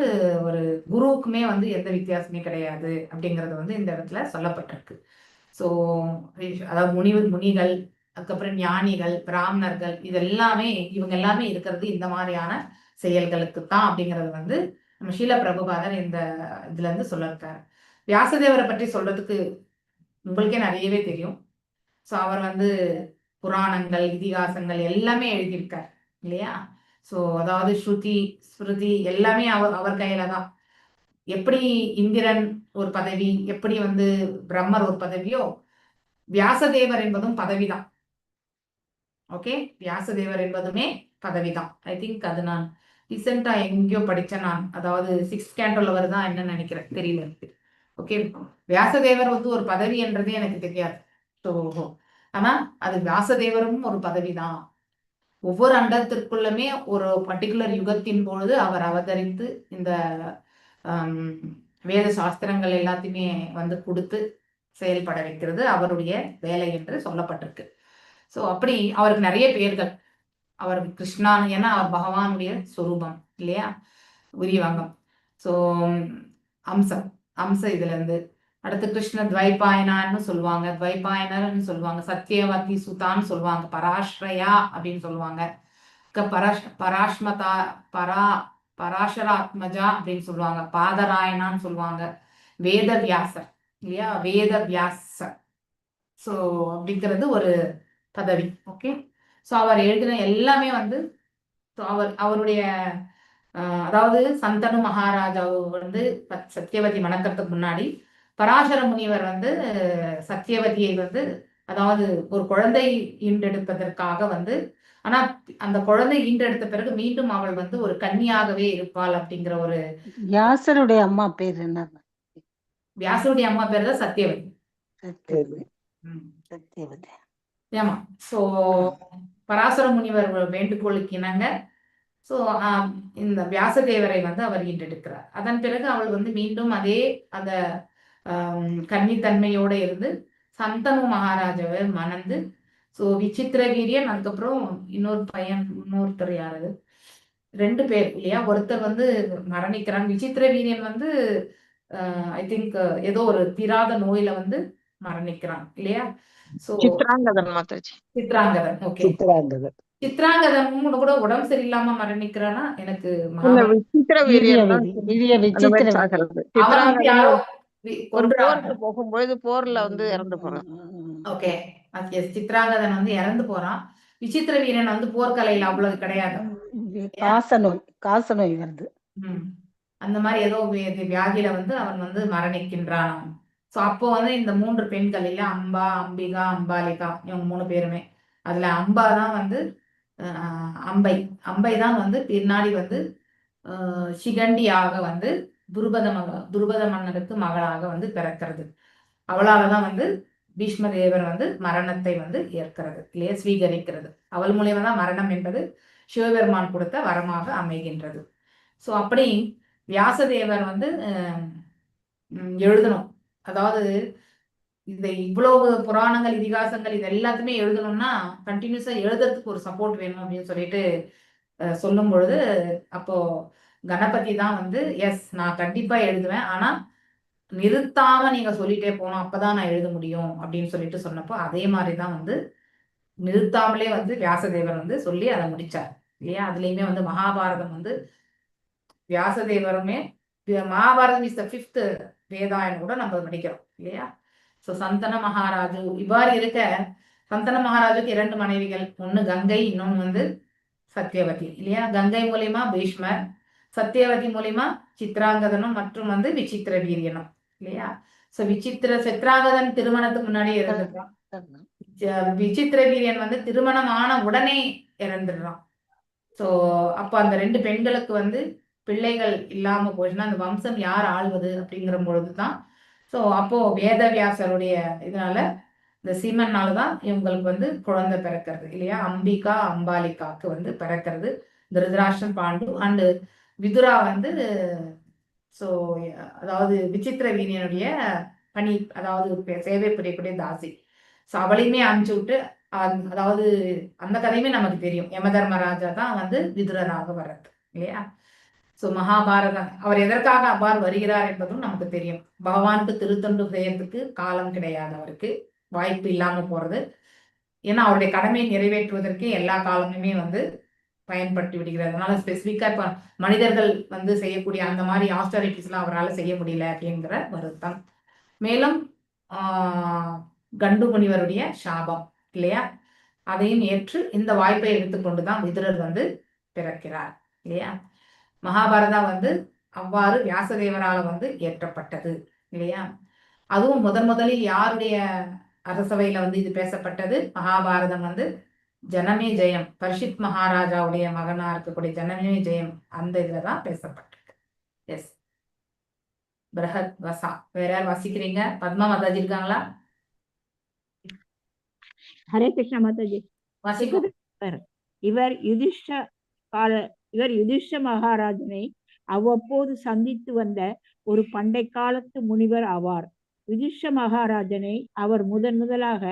[SPEAKER 1] ஒரு குருவுக்குமே வந்து எந்த வித்தியாசமே கிடையாது அப்படிங்கறது வந்து இந்த இடத்துல சொல்லப்பட்டிருக்கு. ஸோ அதாவது முனிகள், அதுக்கப்புறம் ஞானிகள், பிராமணர்கள், இவங்க எல்லாமே இருக்கிறது இந்த மாதிரியான செயல்களுக்கு தான் அப்படிங்கிறது வந்து நம்ம ஷீல பிரபுபாதர் இந்த இதுல இருந்து சொல்லிருக்காரு. வியாசதேவரை பற்றி சொல்றதுக்கு உங்களுக்கே நிறையவே தெரியும். ஸோ அவர் வந்து புராணங்கள், இதிகாசங்கள் எல்லாமே எழுதியிருக்கார் இல்லையா? ஸோ அதாவது ஸ்ருதி ஸ்மிருதி எல்லாமே அவர் கையில தான். எப்படி இந்திரன் ஒரு பதவி, எப்படி வந்து பிரம்மர் ஒரு பதவியோ, வியாசதேவர் என்பதும் பதவிதான். ஓகே, வியாசதேவர் என்பதுமே பதவிதான். ஐ திங்க் அது நான் ரீசெண்டா எங்கேயோ படிச்சேன் நான். அதாவது 6th கேண்டோல வருதா என்னன்னு நினைக்கிறேன், தெரியல எனக்கு. ஓகே, வியாசதேவர் வந்து ஒரு பதவி என்றதே எனக்கு தெரியாது. ஸோ ஆனா அது வியாசதேவரும் ஒரு பதவிதான். ஒவ்வொரு அண்டத்திற்குள்ளுமே ஒரு பர்டிகுலர் யுகத்தின் பொழுது அவர் அவதரித்து இந்த வேத சாஸ்திரங்கள் எல்லாத்தையுமே வந்து கொடுத்து செயல்பட வைக்கிறது அவருடைய வேலை என்று சொல்லப்பட்டிருக்கு. ஸோ அப்படி அவருக்கு நிறைய பெயர்கள். அவருக்கு கிருஷ்ணா, ஏன்னா அவர் பகவானுடைய சொரூபம் இல்லையா, உரியவங்கம். ஸோ அம்சம் இதுல இருந்து அடுத்து கிருஷ்ண துவைபாயனான்னு சொல்லுவாங்க, துவைபாயனர்னு சொல்லுவாங்க, சத்யவதி சுதான்னு சொல்லுவாங்க, பராஸ்ரயா அப்படின்னு சொல்லுவாங்க, பராஷ்மதா பராசராத்மஜா அப்படின்னு சொல்லுவாங்க, பாதராயணான்னு சொல்லுவாங்க, வேத வியாசர் இல்லையா, வேத வியாசர். ஸோ அப்படிங்கிறது ஒரு பதவி. ஓகே, ஸோ அவர் எழுதின எல்லாமே வந்து அவருடைய அதாவது சந்தனு மகாராஜா வந்து சத்தியவதி மணக்கிறதுக்கு முன்னாடி பராசர முனிவர் வந்து சத்தியவதியை வந்து, அதாவது ஒரு குழந்தை ஈண்டெடுப்பதற்காக வந்து, ஆனா அந்த குழந்தை ஈண்டெடுத்த பிறகு மீண்டும் அவள் வந்து ஒரு கன்னியாகவே இருப்பாள் அப்படிங்கிற ஒரு.
[SPEAKER 5] வியாசருடைய அம்மா பேர் என்ன?
[SPEAKER 1] வியாசருடைய அம்மா பேர் தான் சத்தியவதி.
[SPEAKER 5] சத்தியவதி.
[SPEAKER 1] ஆமா. சோ பராசர முனிவர் வேண்டுகோளுக்கு இணங்க ஸோ இந்த வியாசதேவரை வந்து அவர் ஈண்டெடுக்கிறார். அதன் பிறகு அவள் வந்து மீண்டும் அதே அந்த கன்னித்தன்மையோட இருந்து சந்தனு மகாராஜாவை மணந்து, ஸோ விசித்திர வீரியன், அதுக்கப்புறம் இன்னொருத்தர் யாரு, 2 பேர் இல்லையா, ஒருத்தர் வந்து மரணிக்கிறாங்க. விசித்திர வீரியன் வந்து ஐ திங்க் ஏதோ ஒரு தீராத நோயில வந்து மரணிக்கிறான் இல்லையா. சோ
[SPEAKER 4] சித்ராங்கதன் மாதாஜி.
[SPEAKER 1] சித்ராங்கதன். ஓகே, சித்ராங்கதன் கூட உடம்பு சரியில்லாம மரணிக்கிறானா எனக்கு
[SPEAKER 4] விசித்திர வீரியன் தான் அந்த மாதிரி
[SPEAKER 5] விசித்திர
[SPEAKER 4] சாகிறது.
[SPEAKER 1] அவன் வந்து யாரோ
[SPEAKER 4] ஒரு போருக்கு போகும்போது போர்ல வந்து இறந்து போறான்.
[SPEAKER 1] ஓகே, சித்ராங்கதன் வந்து இறந்து போறான். விசித்திர வீரன் வந்து போர்க்கலையில அவ்வளவு கிடையாது,
[SPEAKER 5] காசநோய் வருது.
[SPEAKER 1] அந்த மாதிரி ஏதோ வியாதியில வந்து அவன் வந்து மரணிக்கின்றான். சோ அப்போ வந்து இந்த 3 பெண்கள் இல்ல, அம்பா, அம்பிகா, அம்பாலிகா, இவங்க 3 பேருமே, அதுல அம்பா தான் வந்து அம்பை தான் வந்து பின்னாடி வந்து சிகண்டியாக வந்து துருபத மன்னருக்கு மகளாக வந்து பிறக்கிறது. அவளாலதான் வந்து பீஷ்ம தேவர் வந்து மரணத்தை வந்து ஏற்கிறது இல்லையா, ஸ்வீகரிக்கிறது. அவள் மூலியமா தான் மரணம் என்பது சிவபெருமான் கொடுத்த வரமாக அமைகின்றது. ஸோ அப்படி வியாசதேவர் வந்து எழுதணும். அதாவது இந்த இவ்வளவு புராணங்கள், இதிகாசங்கள் இது எல்லாத்தையுமே எழுதணும்னா கண்டினியூஸா எழுதுறதுக்கு ஒரு சப்போர்ட் வேணும் அப்படின்னு சொல்லிட்டு சொல்லும் பொழுது, அப்போ கணபதி தான் வந்து எஸ் நான் கண்டிப்பா எழுதுவேன், ஆனா நிறுத்தாம நீங்க சொல்லிட்டே போனோம், அப்பதான் நான் எழுத முடியும் அப்படின்னு சொல்லிட்டு சொன்னப்போ, அதே மாதிரிதான் வந்து நிறுத்தாமலே வந்து வியாசதேவர் வந்து சொல்லி அதை முடிச்சார் இல்லையா. அதுலயுமே வந்து மகாபாரதம் வந்து வியாசதேவருமே, மகாபாரதம் இஸ் த 5th வேதாயன் கூட நம்ம படிக்கிறோம் இல்லையா. சோ சந்தன மகாராஜு இவ்வாறு இருக்க, சந்தன மகாராஜுக்கு 2 மனைவிகள், ஒண்ணு கங்கை, இன்னொன்னு வந்து சத்தியவதி இல்லையா. கங்கை மூலியமா பீஷ்மர், சத்தியவதி மூலியமா சித்ராங்கதனும் மற்றும் வந்து விசித்திர வீரியனும் இல்லையா. சோ சித்ராங்கதன் திருமணத்துக்கு முன்னாடியே இறந்துடுறான். விசித்திர வீரியன் வந்து திருமணம் ஆன உடனே இறந்துடுறான். சோ அப்ப அந்த 2 பெண்களுக்கு வந்து பிள்ளைகள் இல்லாம போச்சுன்னா அந்த வம்சம் யார் ஆள்வது அப்படிங்கிற பொழுதுதான், சோ அப்போ வேதவியாசருடைய இதனால, இந்த சீமன்னாலதான் இவங்களுக்கு வந்து குழந்தை பிறக்கிறது இல்லையா. அம்பிகா, அம்பாலிகாக்கு வந்து பிறக்கிறது திருதராஷ்டிரன், பாண்டு அண்ட் விதுரா வந்து, சோ அதாவது விசித்திர வீரியனுடைய பணி, அதாவது சேவை புரியக்கூடிய தாசி. சோ அவளையுமே அனுப்பிச்சு விட்டு, அதாவது அந்த கதையுமே நமக்கு தெரியும், யமதர்மராஜா தான் வந்து விதுரராக வர்றது இல்லையா. சோ மகாபாரதம் அவர் எதற்காக அவ்வாறு வருகிறார் என்பதும் நமக்கு தெரியும். பகவானுக்கு திருத்தொண்டு செய்யறதுக்கு காலம் கிடையாது, அவருக்கு வாய்ப்பு இல்லாம போறது. ஏன்னா அவருடைய கடமையை நிறைவேற்றுவதற்கு எல்லா காலமுமே வந்து பயன்படுத்தி விடுகிறது. அதனால ஸ்பெசிபிக்கா இப்ப மனிதர்கள் வந்து செய்யக்கூடிய அந்த மாதிரி ஆஸ்டாரிட்டிஸ் எல்லாம் அவரால் செய்ய முடியல அப்படிங்கிற வருத்தம். மேலும் கண்டு முனிவருடைய சாபம் இல்லையா. அதையும் ஏற்று இந்த வாய்ப்பை எடுத்துக்கொண்டு தான் விதுரர் வந்து பிறக்கிறார் இல்லையா. மகாபாரதா வந்து அவ்வாறு வியாசதேவரால வந்து ஏற்றப்பட்டது இல்லையா. அதுவும் முதலில் யாருடைய அரசவையில வந்து இது பேசப்பட்டது? மகாபாரதம் வந்து ஜனமே ஜெயம், பரிஷித் மகாராஜாவுடைய மகனா இருக்கக்கூடிய ஜனமே ஜெயம், அந்த இதுலதான் பேசப்பட்டிருக்கு. எஸ், பிரஹத் வசா. வேற யார் வாசிக்கிறீங்க? பத்மா மாதாஜி இருக்காங்களா?
[SPEAKER 6] ஹரே கிருஷ்ணா மாதாஜி.
[SPEAKER 1] வாசிக்கும்.
[SPEAKER 6] இவர் யுதிஷ்ட மகாராஜனை அவ்வப்போது சந்தித்து வந்த ஒரு பண்டை காலத்து முனிவர் ஆவார். யுதிஷ்ட மகாராஜனை அவர் முதலாக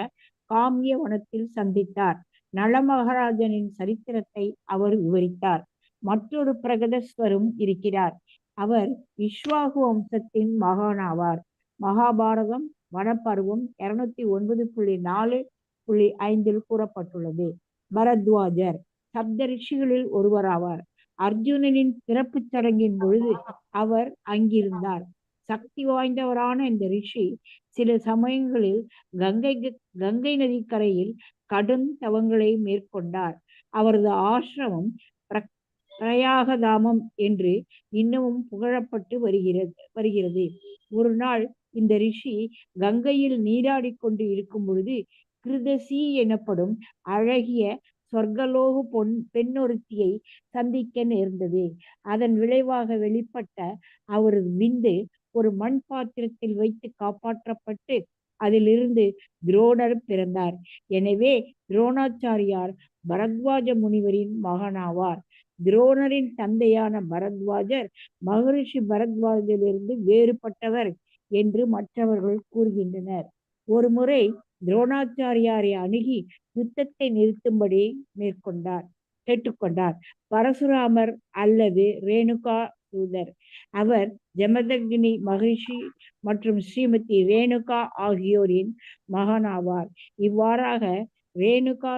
[SPEAKER 6] காமிய வனத்தில் சந்தித்தார். நள மகாராஜனின் சரித்திரத்தை அவர் விவரித்தார். மற்றொரு பிரகதஸ்வரும் இருக்கிறார். அவர் இஷ்வாகு வம்சத்தின் மகானாவார். மகாபாரதம் வனப்பருவம் 209.4.5 கூறப்பட்டுள்ளது. பரத்வாஜர் சப்த ரிஷிகளில் ஒருவராவார். அர்ஜுனனின் பிறப்பு சடங்கின் பொழுது அவர் அங்கிருந்தார். சக்தி வாய்ந்தவரான இந்த ரிஷி சில சமயங்களில் கங்கை நதிக்கரையில் கடும் தவங்களை மேற்கொண்டார். அவரது ஆசிரமம் பிரயாகதாமம் என்று இன்னமும் புகழப்பட்டு வருகிறது. ஒரு நாள் இந்த ரிஷி கங்கையில் நீராடி கொண்டு இருக்கும் பொழுது கிருதசி எனப்படும் அழகிய சொர்க்கலோக பெண்ணொருத்தியை சந்திக்க நேர்ந்தது. அதன் விளைவாக வெளிப்பட்ட அவரது விந்து ஒரு மண் பாத்திரத்தில் வைத்து காப்பாற்றப்பட்டு அதிலிருந்து துரோணர் பிறந்தார். எனவே துரோணாச்சாரியார் பரத்வாஜ முனிவரின் மகனாவார். துரோணரின் தந்தையான பரத்வாஜர் மகரிஷி பரத்வாஜரிலிருந்து வேறுபட்டவர் என்று மற்றவர்கள் கூறுகின்றனர். ஒரு முறை துரோணாச்சாரியாரை அணுகி யுத்தத்தை நிறுத்தும்படி கேட்டுக்கொண்டார். பரசுராமர் அல்லது ரேணுகா தூதர். அவர் ஜமதக்னி மகரிஷி மற்றும் ஸ்ரீமதி ரேணுகா ஆகியோரின் மகனாவார். இவ்வாறாக ரேணுகா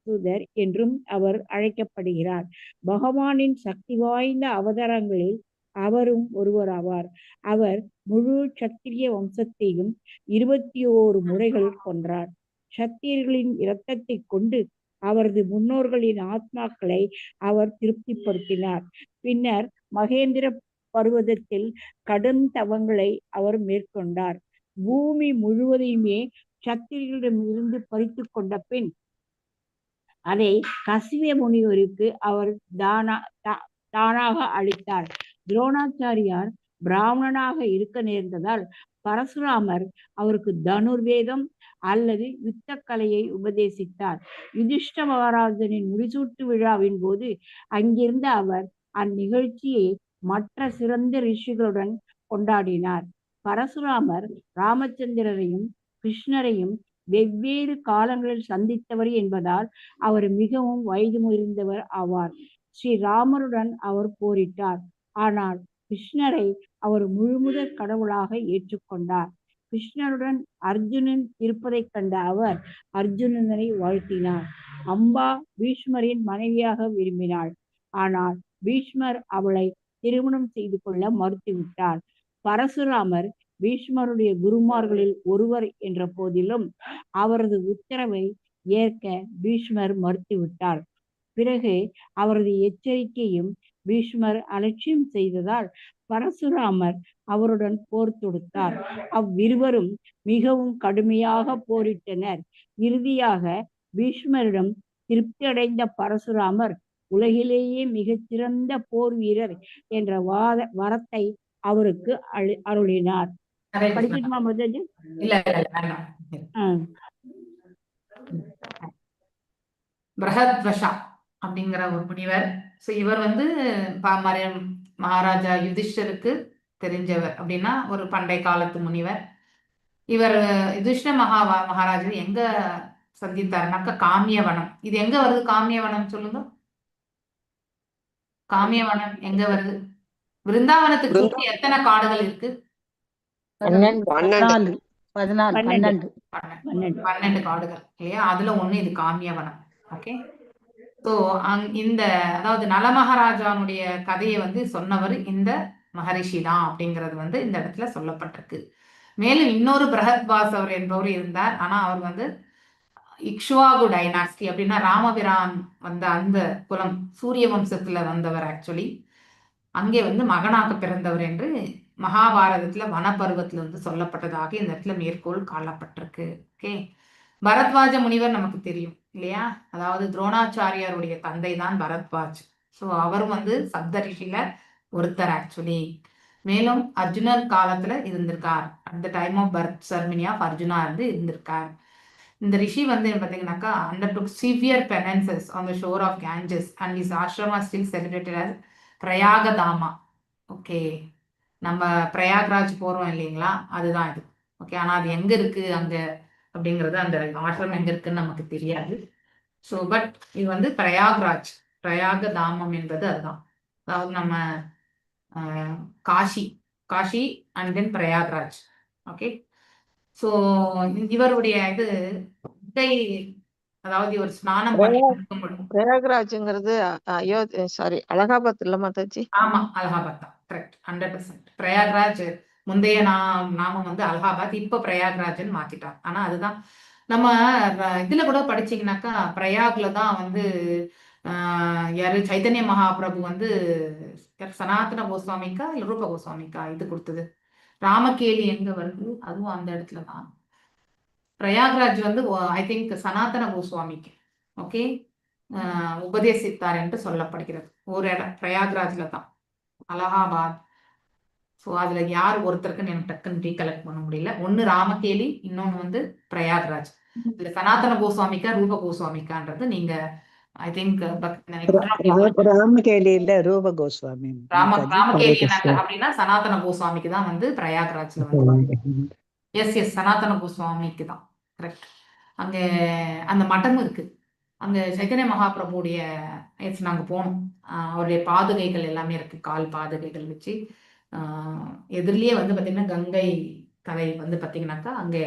[SPEAKER 6] தூதர் என்றும் அவர் அழைக்கப்படுகிறார். பகவானின் சக்தி வாய்ந்த அவதாரங்களில் அவரும் ஒருவராவார். அவர் முழு சத்திரிய வம்சத்தையும் 21 முறைகள் கொன்றார். சத்திரியர்களின் இரத்தத்தை கொண்டு அவரது முன்னோர்களின் ஆத்மாக்களை அவர் திருப்திப்படுத்தினார். பின்னர் மகேந்திர பர்வதத்தில் கடும் தவங்களை அவர் மேற்கொண்டார். பூமி முழுவதையுமே சத்திரியர்களிடம் இருந்து பறித்து கொண்ட பின் அதை கசிய முனிவருக்கு அவர் தானாக அளித்தார். துரோணாச்சாரியார் பிராமணனாக இருக்க நேர்ந்ததால் பரசுராமர் அவருக்கு தனுர்வேதம் அல்லது யுத்த கலையை உபதேசித்தார். யுதிஷ்ட மகாராஜனின் முடிசூட்டு விழாவின் போது அங்கிருந்த அவர் அந்நிகழ்ச்சியை மற்ற சிறந்த ரிஷிகளுடன் கொண்டாடினார். பரசுராமர் ராமச்சந்திரரையும் கிருஷ்ணரையும் வெவ்வேறு காலங்களில் சந்தித்தவர் என்பதால் அவர் மிகவும் வயது முதிர்ந்தவர் ஆவார். ஸ்ரீராமருடன் அவர் போரிட்டார். ஆனால் கிருஷ்ணரை அவர் முழுமுதற் கடவுளாக ஏற்றுக்கொண்டார். கிருஷ்ணருடன் அர்ஜுனன் இருப்பதைக் கண்ட அவர் அர்ஜுனனை வாழ்த்தினார். அம்பா பீஷ்மரின் மனைவியாக விரும்பினாள். ஆனால் பீஷ்மர் அவளை திருமணம் செய்து கொள்ள மறுத்துவிட்டார். பரசுராமர் பீஷ்மருடைய குருமார்களில் ஒருவர் என்ற போதிலும் அவரது உத்தரவை ஏற்க பீஷ்மர் மறுத்துவிட்டார். பிறகு அவரது எச்சரிக்கையும் பீஷ்மர் அலட்சியம் செய்ததால் பரசுராமர் அவருடன் போர் தொடுத்தார். அவ்விருவரும் மிகவும் கடுமையாக போரிட்டனர். இறுதியாக பீஷ்மரிடம் திருப்தி அடைந்த பரசுராமர் உலகிலேயே மிகச்சிறந்த போர் வீரர் என்ற வரத்தை அவருக்கு அருளினார். படிக்கட்டுமா முதல்?
[SPEAKER 1] பிரஹத்வஷா அப்படிங்கிற ஒரு முனிவர். ஸோ இவர் வந்து மகாராஜா யுதிஷ்டருக்கு தெரிஞ்சவர். அப்படின்னா ஒரு பண்டை காலத்து முனிவர். இவர் யுதிஷ்ட மகாராஜர் எங்க சந்தித்தாருனாக்க காமியவனம். இது எங்க வருது? காமியவனம் சொல்லுங்க. காமியவனம் எங்க வருது? விருந்தாவனத்துக்கு சுற்றி எத்தனை காடுகள் இருக்கு? 12 காடுகள் இல்லையா? அதுல ஒண்ணு இது காமியவனம். ஓகே. ஸோ இந்த அதாவது நலமகாராஜாவுடைய கதையை வந்து சொன்னவர் இந்த மகரிஷி தான் அப்படிங்கிறது வந்து இந்த இடத்துல சொல்லப்பட்டிருக்கு. மேலும் இன்னொரு பிரஹத்வாஸ் அவர் என்பவர் இருந்தார். ஆனா அவர் வந்து இக்ஷ்வாகு டைனாஸ்டி அப்படின்னா ராமபிரான் வந்த அந்த குலம் சூரிய வம்சத்துல வந்தவர் ஆக்சுவலி. அங்கே வந்து மகனாக பிறந்தவர் என்று மகாபாரதத்துல வனப்பருவத்துல வந்து சொல்லப்பட்டதாக இந்த இடத்துல மேற்கோள் காணப்பட்டிருக்கு. ஓகே, பரத்வாஜ முனிவர் நமக்கு தெரியும் இல்லையா? அதாவது துரோணாச்சாரியாருடைய தந்தை தான் பரத்வாஜ். ஸோ அவர் வந்து சப்தரிஷில ஒருத்தர் ஆக்சுவலி. மேலும் அர்ஜுனர் காலத்துல இருந்திருக்கார். At the time of birth ceremony of Arjuna வந்து இருந்திருக்கார். இந்த ரிஷி வந்து பார்த்தீங்கன்னாக்கா undertook severe penances on the shore of Ganges and his ashrama still celebrated as Prayagadhama. Okay, நம்ம பிரயாக்ராஜ் போறோம் இல்லைங்களா, அதுதான் இது. ஓகே, ஆனா அது எங்க இருக்கு அங்க அப்படிங்கிறது, அந்த ஆசிரமம் எங்க இருக்குன்னு நமக்கு தெரியாது. ஸோ பட் இது வந்து பிரயாக்ராஜ், பிரயாகதாமம் என்பது அதுதான். அதாவது நம்ம Kashi, Kashi and then Prayagraj. Okay, so இவருடைய இது கங்கை, அதாவது இவர் ஸ்நானம் பண்ணி இருக்கும்போது,
[SPEAKER 4] பிரயாகராஜ்ங்கிறது சாரி அலகாபாத் இல்ல மாதாஜி?
[SPEAKER 1] ஆமா அலகாபாத் தான், கரெக்ட், 100%. பிரயாக்ராஜ் முந்தைய நாமம் வந்து அலகாபாத், இப்ப பிரயாக்ராஜ்னு மாத்திட்டாங்க. ஆனா அதுதான் நம்ம இதுல கூட படிச்சீங்கன்னாக்கா பிரயாக்ல தான் வந்து யாரு சைத்தன்ய மகாபிரபு வந்து சனாதன கோஸ்வாமிக்கா இல்ல ரூப கோஸ்வாமிக்கா இது கொடுத்தது, ராமகேலி எங்க வருது, அதுவும் அந்த இடத்துல தான். பிரயாக்ராஜ் வந்து ஐ திங்க் சனாதன கோஸ்வாமிக்கு ஓகே உபதேசித்தார் என்று சொல்லப்படுகிறது. ஒரு இடம் பிரயாக்ராஜ்ல தான், அலகாபாத். ஸோ அதுல யார் ஒருத்தருக்குன்னு எனக்கு டக்குன்னு ரீகலெக்ட் பண்ண முடியல. ஒன்னு ராமகேலி, இன்னொன்னு வந்து பிரயாக்ராஜ். இதுல சனாதன கோஸ்வாமிக்கா ரூப கோஸ்வாமிக்கான்றது நீங்க ஐ திங்க்
[SPEAKER 3] ராமகேலியில ரூப கோஸ்வாமி.
[SPEAKER 1] ராமகேலி அப்படின்னா சனாதன கோஸ்வாமிக்கு தான் வந்து பிரயாக்ராஜ்ல வந்து எஸ் சனாதன கோஸ்வாமிக்கு தான், கரெக்ட். அங்க அந்த மட்டமும் இருக்கு. அங்க சைத்தன்ய மகாபிரபுடைய நாங்க போனோம். அவருடைய பாதுகைகள் எல்லாமே இருக்கு, கால் பாதுகைகள் வச்சு. எதிரிலேயே வந்து பாத்தீங்கன்னா கங்கை கரை வந்து பாத்தீங்கன்னாக்கா அங்கே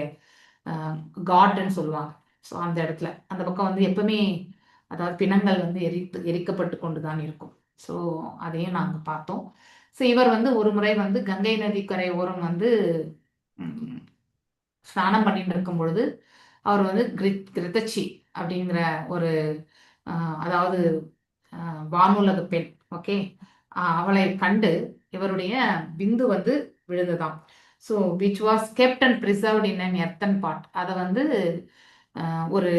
[SPEAKER 1] காட்ன்னு சொல்லுவாங்க. ஸோ அந்த இடத்துல அந்த பக்கம் வந்து எப்பவுமே அதாவது பிணங்கள் வந்து எரிக்கப்பட்டு கொண்டுதான் இருக்கும். ஸோ அதையும் நாங்க பார்த்தோம். ஸோ இவர் வந்து ஒரு முறை வந்து கங்கை நதிக்கரை ஓரம் வந்து ஸ்நானம் பண்ணிட்டு இருக்கும் பொழுது அவர் வந்து கிருத்தச்சி அப்படிங்கிற ஒரு அதாவது வானுலக பெண், ஓகே, அவளை கண்டு இவருடைய பிந்து வந்து விழுந்ததாம். So which was kept and preserved in an earthen pot. அதை வந்து ஒரு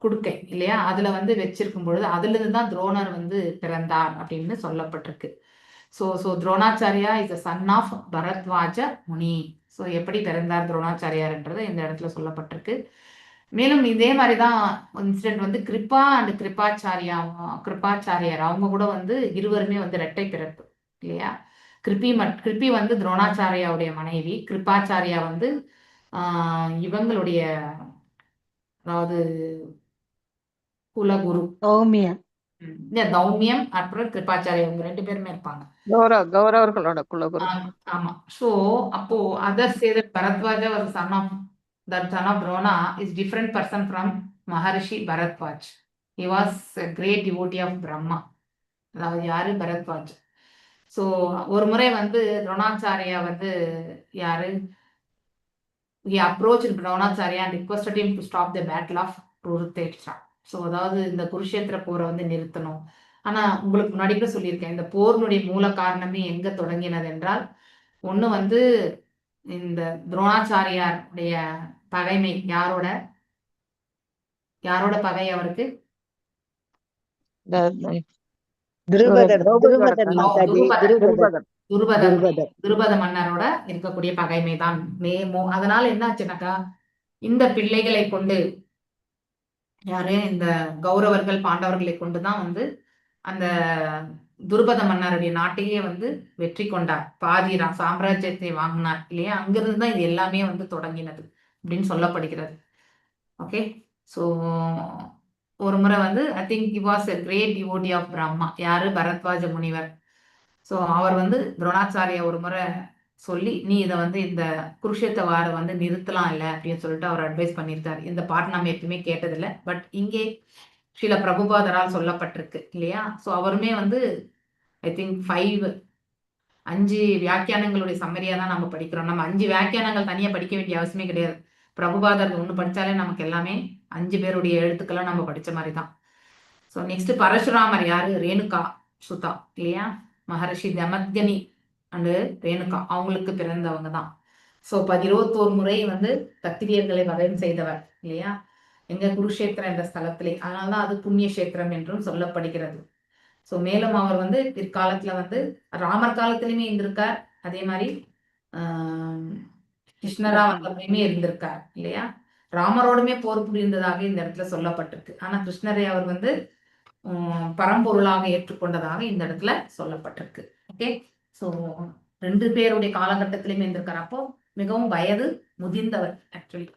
[SPEAKER 1] குடுக்கை இல்லையா, அதுல வந்து வச்சிருக்கும் பொழுது அதுல இருந்து தான் துரோணர் வந்து பிறந்தார் அப்படின்னு சொல்லப்பட்டிருக்கு. So Dronacharya is a son of Bharadwaja Muni. So எப்படி பிறந்தார் துரோணாச்சாரியார்ன்றது இந்த இடத்துல சொல்லப்பட்டிருக்கு. மேலும் இதே மாதிரிதான் இன்சிடென்ட் வந்து கிருபா அண்ட் கிருபாச்சாரியார் அவங்க கூட வந்து இருவருமே வந்து இரட்டை பிறப்பு இல்லையா. கிருப்பி வந்து துரோணாச்சாரியாவுடைய மனைவி, கிருபாச்சாரியா வந்து இவங்களுடைய அதாவது குலகுரு தௌமியம் அப்புறம் கிருபாச்சாரியா, இவங்க 2 பேருமே இருப்பாங்க.
[SPEAKER 4] கௌரவர்களோட குலகுரு.
[SPEAKER 1] ஆமா. சோ அப்போ other say that Bharadwaj was son of Drona is different person from Maharishi Bharadwaj. He was a great devotee of Brahma. அதாவது யாரு, பரத்வாஜ். ஸோ ஒரு முறை வந்து துரோணாச்சாரியா வந்து யாரு he approached Dronacharya and requested him to stop the battle of Kurukshetra. So அதாவது இந்த குருஷேத்திர போரை வந்து நிறுத்தணும். ஆனா உங்களுக்கு முன்னாடி கூட சொல்லியிருக்கேன், இந்த போர்னுடைய மூல காரணமே எங்க தொடங்கினது என்றால், ஒண்ணு வந்து இந்த துரோணாச்சாரியாருடைய பகைமை, யாரோட பகை அவருக்கு, துருபத மன்னரோட இருக்கக்கூடிய பகைமை தான் நேமோ. அதனால என்ன ஆச்சுனாக்கா, இந்த பிள்ளைகளை கொண்டு யாரு இந்த கௌரவர்கள் பாண்டவர்களை கொண்டுதான் வந்து அந்த துருபத மன்னருடைய நாட்டையே வந்து வெற்றி கொண்டார், பாதி சாம்ராஜ்யத்தை வாங்கினார் இல்லையா. அங்கிருந்து தான் இது எல்லாமே வந்து தொடங்கினது அப்படின்னு சொல்லப்படுகிறது. ஓகே, ஸோ ஒரு முறை வந்து I think he was a great devotee of Brahma, யாரு, பரத்வாஜ முனிவர். ஸோ அவர் வந்து துரோணாச்சாரியா ஒரு முறை சொல்லி, நீ இதை வந்து இந்த குருஷேத்திர வாரை வந்து நிறுத்தலாம் இல்லை அப்படின்னு சொல்லிட்டு அவர் அட்வைஸ் பண்ணியிருக்காரு. இந்த பாட்டு நம்ம எப்பயுமே கேட்டதில்லை, பட் இங்கே ஸ்ரீல பிரபுபாதரால் சொல்லப்பட்டிருக்கு இல்லையா. ஸோ அவருமே வந்து ஐ திங்க் 5 வியாக்கியானங்களுடைய சம்மரியா தான் நம்ம படிக்கிறோம். நம்ம 5 வியாக்கியானங்கள் தனியா படிக்க வேண்டிய அவசியமே கிடையாது. பிரபுபாதர் ஒன்று படித்தாலே நமக்கு எல்லாமே 5 பேருடைய எழுத்துக்கெல்லாம் நம்ம படித்த மாதிரி தான். ஸோ நெக்ஸ்ட் பரசுராமர் யாரு? ரேணுகா சுதா இல்லையா? மகரிஷி தமத்கனி அண்டு ரேணுகா அவங்களுக்கு பிறந்தவங்க தான். ஸோ 21 முறை வந்து கத்திரியர்களை வதம் செய்தவர் இல்லையா? எங்க குருஷேத்திரம் என்ற ஸ்தலத்திலே. அதனால்தான் அது புண்ணிய கஷேத்திரம் என்றும் சொல்லப்படுகிறது. ஸோ மேலும் அவர் வந்து பிற்காலத்துல வந்து ராமர் காலத்திலுமே இருந்திருக்கார், அதே மாதிரி கிருஷ்ணரா வந்தவரையுமே இருந்திருக்கார் இல்லையா? ராமரோடுமே போர் புரிந்ததாக இந்த இடத்துல சொல்லப்பட்டிருக்கு. ஆனா கிருஷ்ணரை அவர் வந்து பரம்பொருளாக ஏற்றுக்கொண்டதாக இந்த இடத்துல சொல்லப்பட்டிருக்கு. ஓகே, ஸோ 2 பேருடைய காலகட்டத்திலுமே இருந்திருக்கார். அப்போ மிகவும் வயது முதிர்ந்தவர் ஆக்சுவலி.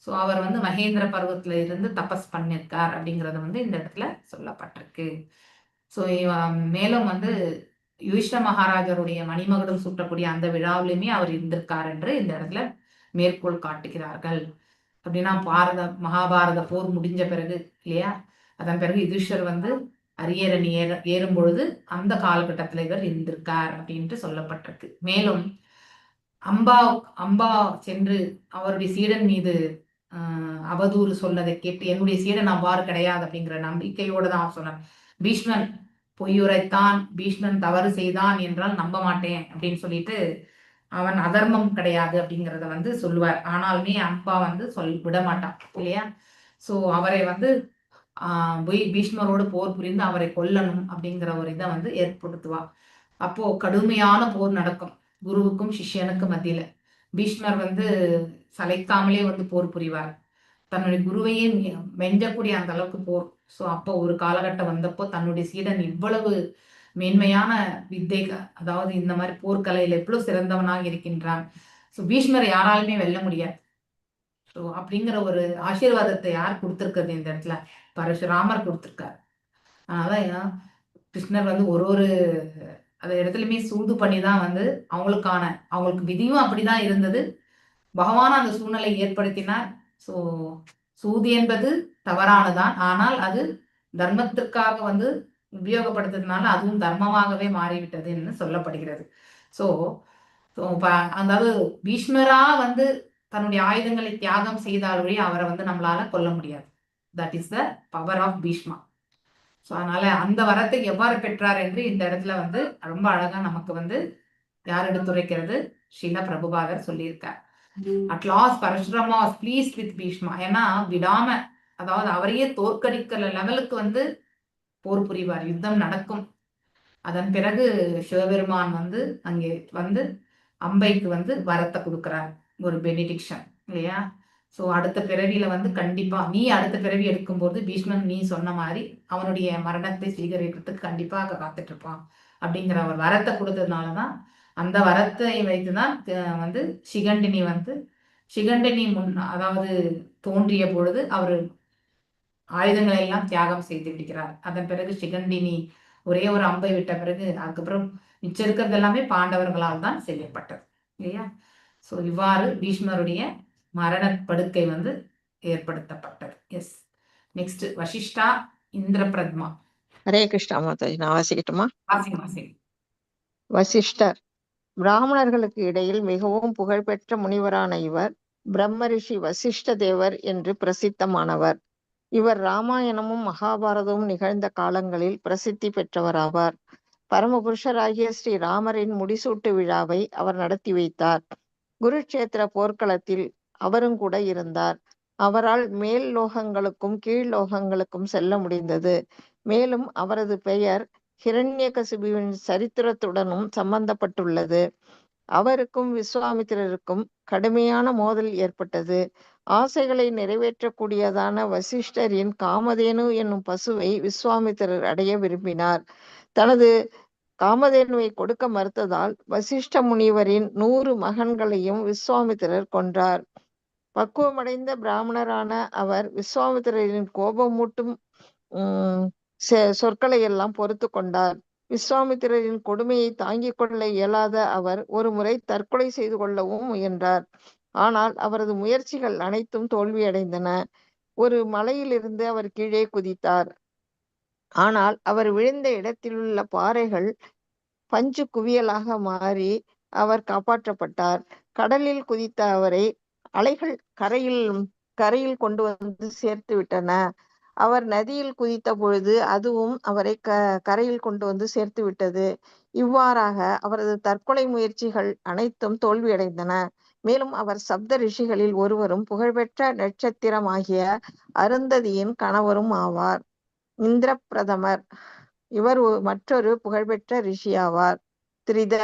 [SPEAKER 1] ஸோ அவர் வந்து மகேந்திர பர்வத்துல இருந்து தபஸ் பண்ணிருக்கார் அப்படிங்கறது வந்து இந்த இடத்துல சொல்லப்பட்டிருக்கு. ஸோ மேலும் வந்து யுதிஷ்ட மகாராஜருடைய மணிமகுடம் சூட்டக்கூடிய அந்த விழாவிலுமே அவர் இருந்திருக்கார் என்று இந்த இடத்துல மேற்கோள் காட்டுகிறார்கள். அப்படின்னா மகாபாரத போர் முடிஞ்ச பிறகு இல்லையா, அதன் பிறகு யுதிஷ்டர் வந்து அரியரணி ஏறும் பொழுது அந்த காலகட்டத்தில் இவர் இருந்திருக்கார் அப்படின்ட்டு சொல்லப்பட்டிருக்கு. மேலும் அம்பா சென்று அவருடைய சீடன் மீது அவதூறு சொன்னதை கேட்டு என்னுடைய சீடன் அவ்வாறு கிடையாது அப்படிங்கிற நம்பிக்கையோடு தான் அவர் சொன்னார். பீஷ்மன் பொய்யுரைத்தான், பீஷ்மன் தவறு செய்தான் என்றால் நம்ப மாட்டேன் அப்படின்னு சொல்லிட்டு அவன் அதர்மம் கிடையாது அப்படிங்கிறத வந்து சொல்லுவார். ஆனாலுமே அம்பா வந்து விட மாட்டான் இல்லையா? ஸோ அவரை வந்து பீஷ்மரோடு போர் புரிந்து அவரை கொல்லணும் அப்படிங்கிற ஒரு இதை வந்து ஏற்படுத்துவா. அப்போ கடுமையான போர் நடக்கும் குருவுக்கும் சிஷ்யனுக்கும் மத்தியில. பீஷ்மர் வந்து சளைக்காமலே வந்து போர் புரிவார், தன்னுடைய குருவையே மெஞ்சக்கூடிய அந்த அளவுக்கு போர். ஸோ அப்போ ஒரு காலகட்டம் வந்தப்போ தன்னுடைய சீடன் இவ்வளவு மேன்மையான வித்தை, அதாவது இந்த மாதிரி போர்க்கலையில எவ்வளவு சிறந்தவனாக இருக்கின்றான், ஸோ பீஷ்மரை யாராலுமே வெல்ல முடியாது. ஸோ அப்படிங்கிற ஒரு ஆசீர்வாதத்தை யார் கொடுத்துருக்கிறது இந்த இடத்துல? பரசுராமர் கொடுத்துருக்காரு. அதனால கிருஷ்ணர் வந்து ஒரு அந்த இடத்துலயுமே சூது பண்ணி தான் வந்து அவங்களுக்கு விதியும் அப்படிதான் இருந்தது. பகவான் அந்த சூழ்நிலை ஏற்படுத்தினார். ஸோ சூது என்பது தவறானதான், ஆனால் அது தர்மத்திற்காக வந்து உபயோகப்படுத்துறதுனால அதுவும் தர்மமாகவே மாறிவிட்டது என்று சொல்லப்படுகிறது. ஸோ அதாவது பீஷ்மரா வந்து தன்னுடைய ஆயுதங்களை தியாகம் செய்தால் வழி அவரை வந்து நம்மளால கொல்ல முடியாது. That is the power of Bhishma. So அதனால அந்த வரத்தை எவ்வாறு பெற்றார் என்று இந்த இடத்துல வந்து ரொம்ப அழகா நமக்கு வந்து யார் எடுத்துரைக்கிறது? ஸ்ரீல பிரபுபாதர் சொல்லியிருக்கார். At last Parashurama was pleased with Bhishma. ஏன்னா விடாம, அதாவது அவரையே தோற்கடிக்கிற லெவலுக்கு வந்து போர் புரிவார், யுத்தம் நடக்கும். அதன் பிறகு சிவபெருமான் வந்து அங்கே வந்து அம்பைக்கு வந்து வரத்தை கொடுக்கிறார், ஒரு பெனிடிக்ஷன் இல்லையா? ஸோ அடுத்த பிறவியில வந்து கண்டிப்பா நீ அடுத்த பிறவி எடுக்கும்போது பீஷ்மன் நீ சொன்ன மாதிரி அவனுடைய மரணத்தை ஸ்வீகரிக்கிறதுக்கு கண்டிப்பாக காத்துட்டு இருப்பான் அப்படிங்கிற ஒரு வரத்தை கொடுத்ததுனாலதான், அந்த வரத்தை வைத்துதான் வந்து சிகண்டினி அதாவது தோன்றிய பொழுது அவர் ஆயுதங்களை எல்லாம் தியாகம் செய்து விடுகிறார். அதன் பிறகு சிகண்டினி ஒரே ஒரு அம்பை விட்ட பிறகு அதுக்கப்புறம் மிச்சம் இருக்கிறது எல்லாமே பாண்டவர்களால் தான் செய்யப்பட்டது இல்லையா? ஸோ இவ்வாறு பீஷ்மருடைய மரண படுக்கை வந்து ஏற்படுத்தப்பட்டது. Yes, next Vasishta Indraprastha.
[SPEAKER 4] ஹரே கிருஷ்ணா மாதாஜி, நான் வாசிக்கட்டுமா?
[SPEAKER 1] வாசிங்க.
[SPEAKER 4] வசிஷ்டர் பிராமணர்களுக்கு இடையில் மிகவும் புகழ்பெற்ற முனிவரான இவர் பிரம்மரிஷி வசிஷ்ட தேவர் என்று பிரசித்தமானவர். இவர் ராமாயணமும் மகாபாரதமும் நிகழ்ந்த காலங்களில் பிரசித்தி பெற்றவராவார். பரமபுருஷராகிய ஸ்ரீ ராமரின் முடிசூட்டு விழாவை அவர் நடத்தி வைத்தார். குருட்சேத்திர போர்க்களத்தில் அவரும் கூட இருந்தார். அவரால் மேல் லோகங்களுக்கும் கீழ் லோகங்களுக்கும் செல்ல முடிந்தது. மேலும் அவரது பெயர் ஹிரண்யகசிபுவின் சரித்திரத்துடனும் சம்பந்தப்பட்டுள்ளது. அவருக்கும் விஸ்வாமித்திரருக்கும் கடுமையான மோதல் ஏற்பட்டது. ஆசைகளை நிறைவேற்றக்கூடியதான வசிஷ்டரின் காமதேனு என்னும் பசுவை விஸ்வாமித்திரர் அடைய விரும்பினார். தனது காமதேனுவை கொடுக்க மறுத்ததால் வசிஷ்ட முனிவரின் 100 மகன்களையும் விஸ்வாமித்திரர் கொன்றார். பக்குவமடைந்த பிராமணரான அவர் விஸ்வாமித்திரரின் கோபமூட்டும் சொற்களை எல்லாம் பொறுத்து கொண்டார். விஸ்வாமித்திரரின் கொடுமையை தாங்கிக் கொள்ள இயலாத அவர் ஒரு முறை தற்கொலை செய்து கொள்ளவும் முயன்றார். ஆனால் அவரது முயற்சிகள் அனைத்தும் தோல்வியடைந்தன. ஒரு மலையிலிருந்து அவர் கீழே குதித்தார். ஆனால் அவர் விழுந்த இடத்திலுள்ள பாறைகள் பஞ்சு குவியலாக மாறி அவர் காப்பாற்றப்பட்டார். கடலில் குதித்த அவரை அலைகள் கரையில் கொண்டு வந்து சேர்த்து விட்டன. அவர் நதியில் குதித்த பொழுது அதுவும் அவரை கரையில் கொண்டு வந்து சேர்த்து விட்டது. இவ்வாறாக அவரது தற்கொலை முயற்சிகள் அனைத்தும் தோல்வியடைந்தன. மேலும் அவர் சப்த ரிஷிகளில் ஒருவரும் புகழ்பெற்ற நட்சத்திரமாகிய அருந்ததியின் கணவரும் ஆவார். இந்திர பிரதமர் இவர் மற்றொரு புகழ்பெற்ற ரிஷியாவார். திரித